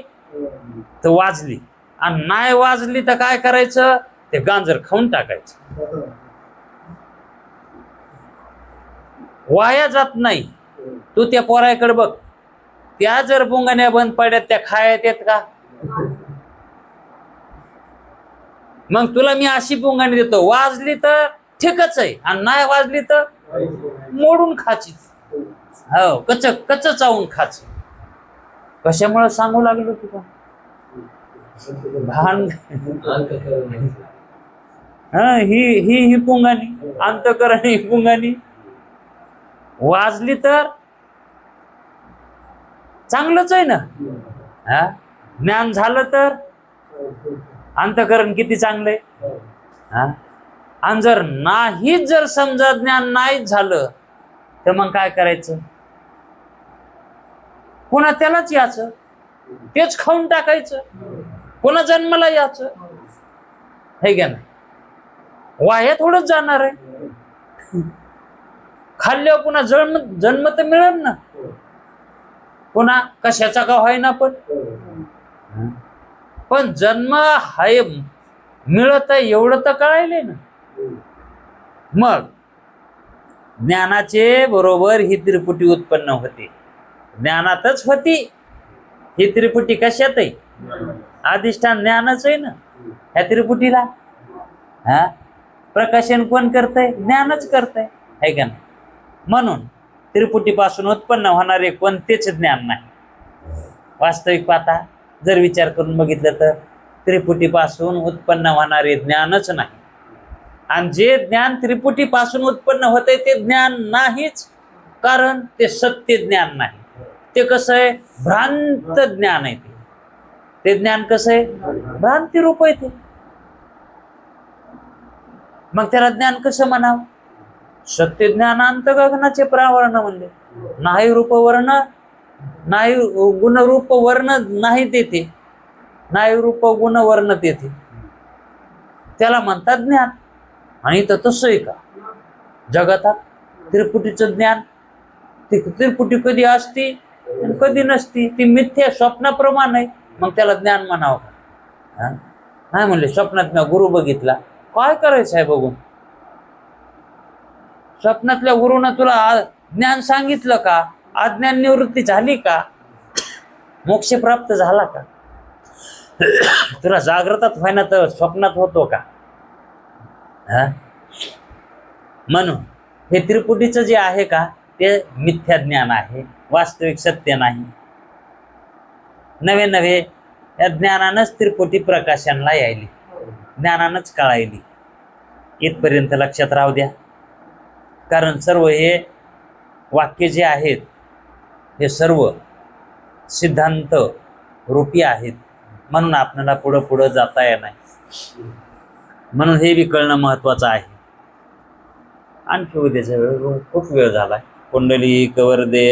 तर वाजली, आणि नाही वाजली तर काय करायचं? ते गांजर खाऊन टाकायचं. वाया जात नाही. तू त्या पोराकडे बघ, त्या जर पुंगाण्या बंद पडल्यात त्या खायात येत का? मग तुला मी अशी पुंगाणी देतो, वाजली तर ठीकच आहे, आणि नाही वाजली तर मोडून खाची. हो, कच चावून खाच. कशामुळे सांगू लागलो तुला? भान. हा, ही पुंगाणी, अंतःकरण ही पुंगाणी. वाजली तर चांगलंच आहे ना. हा, ज्ञान झालं तर अंतःकरण किती चांगलंय. हा, आणि जर समजा ज्ञान नाहीच झालं तर मग काय करायचं? पुन्हा त्यालाच याचं, तेच खाऊन टाकायचं, पुन्हा जन्माला याचं, हे घ्या ना. वाया थोडंच जाणार आहे. खाल्ल्यावर पुन्हा जन्म तर मिळेल ना, पुन्हा कशाचा का होईना. पण जन्म हाय मिळत आहे एवढं तर कळायले ना. मग ज्ञानाचे बरोबर ही त्रिपुटी उत्पन्न होते. ज्ञानातच होती ही त्रिपुटी. कशात आहे? अधिष्ठान ज्ञानच आहे ना ह्या त्रिपुटीला. हा, प्रकाशन कोण करतंय? ज्ञानच करतंय, है का नाही? म्हणून त्रिपुटीपासून उत्पन्न होणारे कोणतेच ज्ञान नाही. वास्तविक पाहता जर विचार करून बघितलं तर त्रिपुटीपासून उत्पन्न होणारे ज्ञानच नाही. आणि जे ज्ञान त्रिपुटीपासून उत्पन्न होतंय ते ज्ञान नाहीच, कारण ते सत्य ज्ञान नाही. ते कसं आहे? भ्रांत ज्ञान आहे. ते ज्ञान कसं आहे? भ्रांती रूप आहे ते. मग त्याला ज्ञान कसं म्हणावं? सत्य ज्ञानांत गगनाचे प्रावरण म्हणले. नाही रूपवर्ण, नाही गुणरूप वर्ण नाही तेथे, नाही रूप गुण वर्ण तेथे, त्याला म्हणतात ज्ञान. आणि तर तसं आहे का जगतात? त्रिपुटीचं ज्ञान, ती त्रिपुटी कधी असती आणि कधी नसती. ती मिथ्या स्वप्नाप्रमाणे, मग त्याला ज्ञान म्हणावं का? नाही म्हणले स्वप्नात मी गुरु बघितला. काय करायचं आहे बघून? स्वप्नातल्या गुरुनं तुला ज्ञान सांगितलं का? अज्ञान निवृत्ती झाली का? मोक्ष प्राप्त झाला का? तुला जागृतात व्हायना तर स्वप्नात होतो का? म्हणून हे त्रिपुटीचं जे आहे का ते मिथ्या ज्ञान आहे, वास्तविक सत्य नाही. नवे नवे या ज्ञानानंच त्रिपुटी प्रकाशनला यायली, ज्ञानानंच कळायली. इथपर्यंत लक्षात राहू द्या. कारण सर्व हे वाक्य जे आहेत हे सर्व सिद्धांत रूपी आहेत, म्हणून आपल्याला पुढं पुढं जाता येणार नाही. म्हणून हे बी कळणं महत्वाचं आहे. आणखी उद्याचा वेळ खूप वेळ झाला. कुंडली कवरदे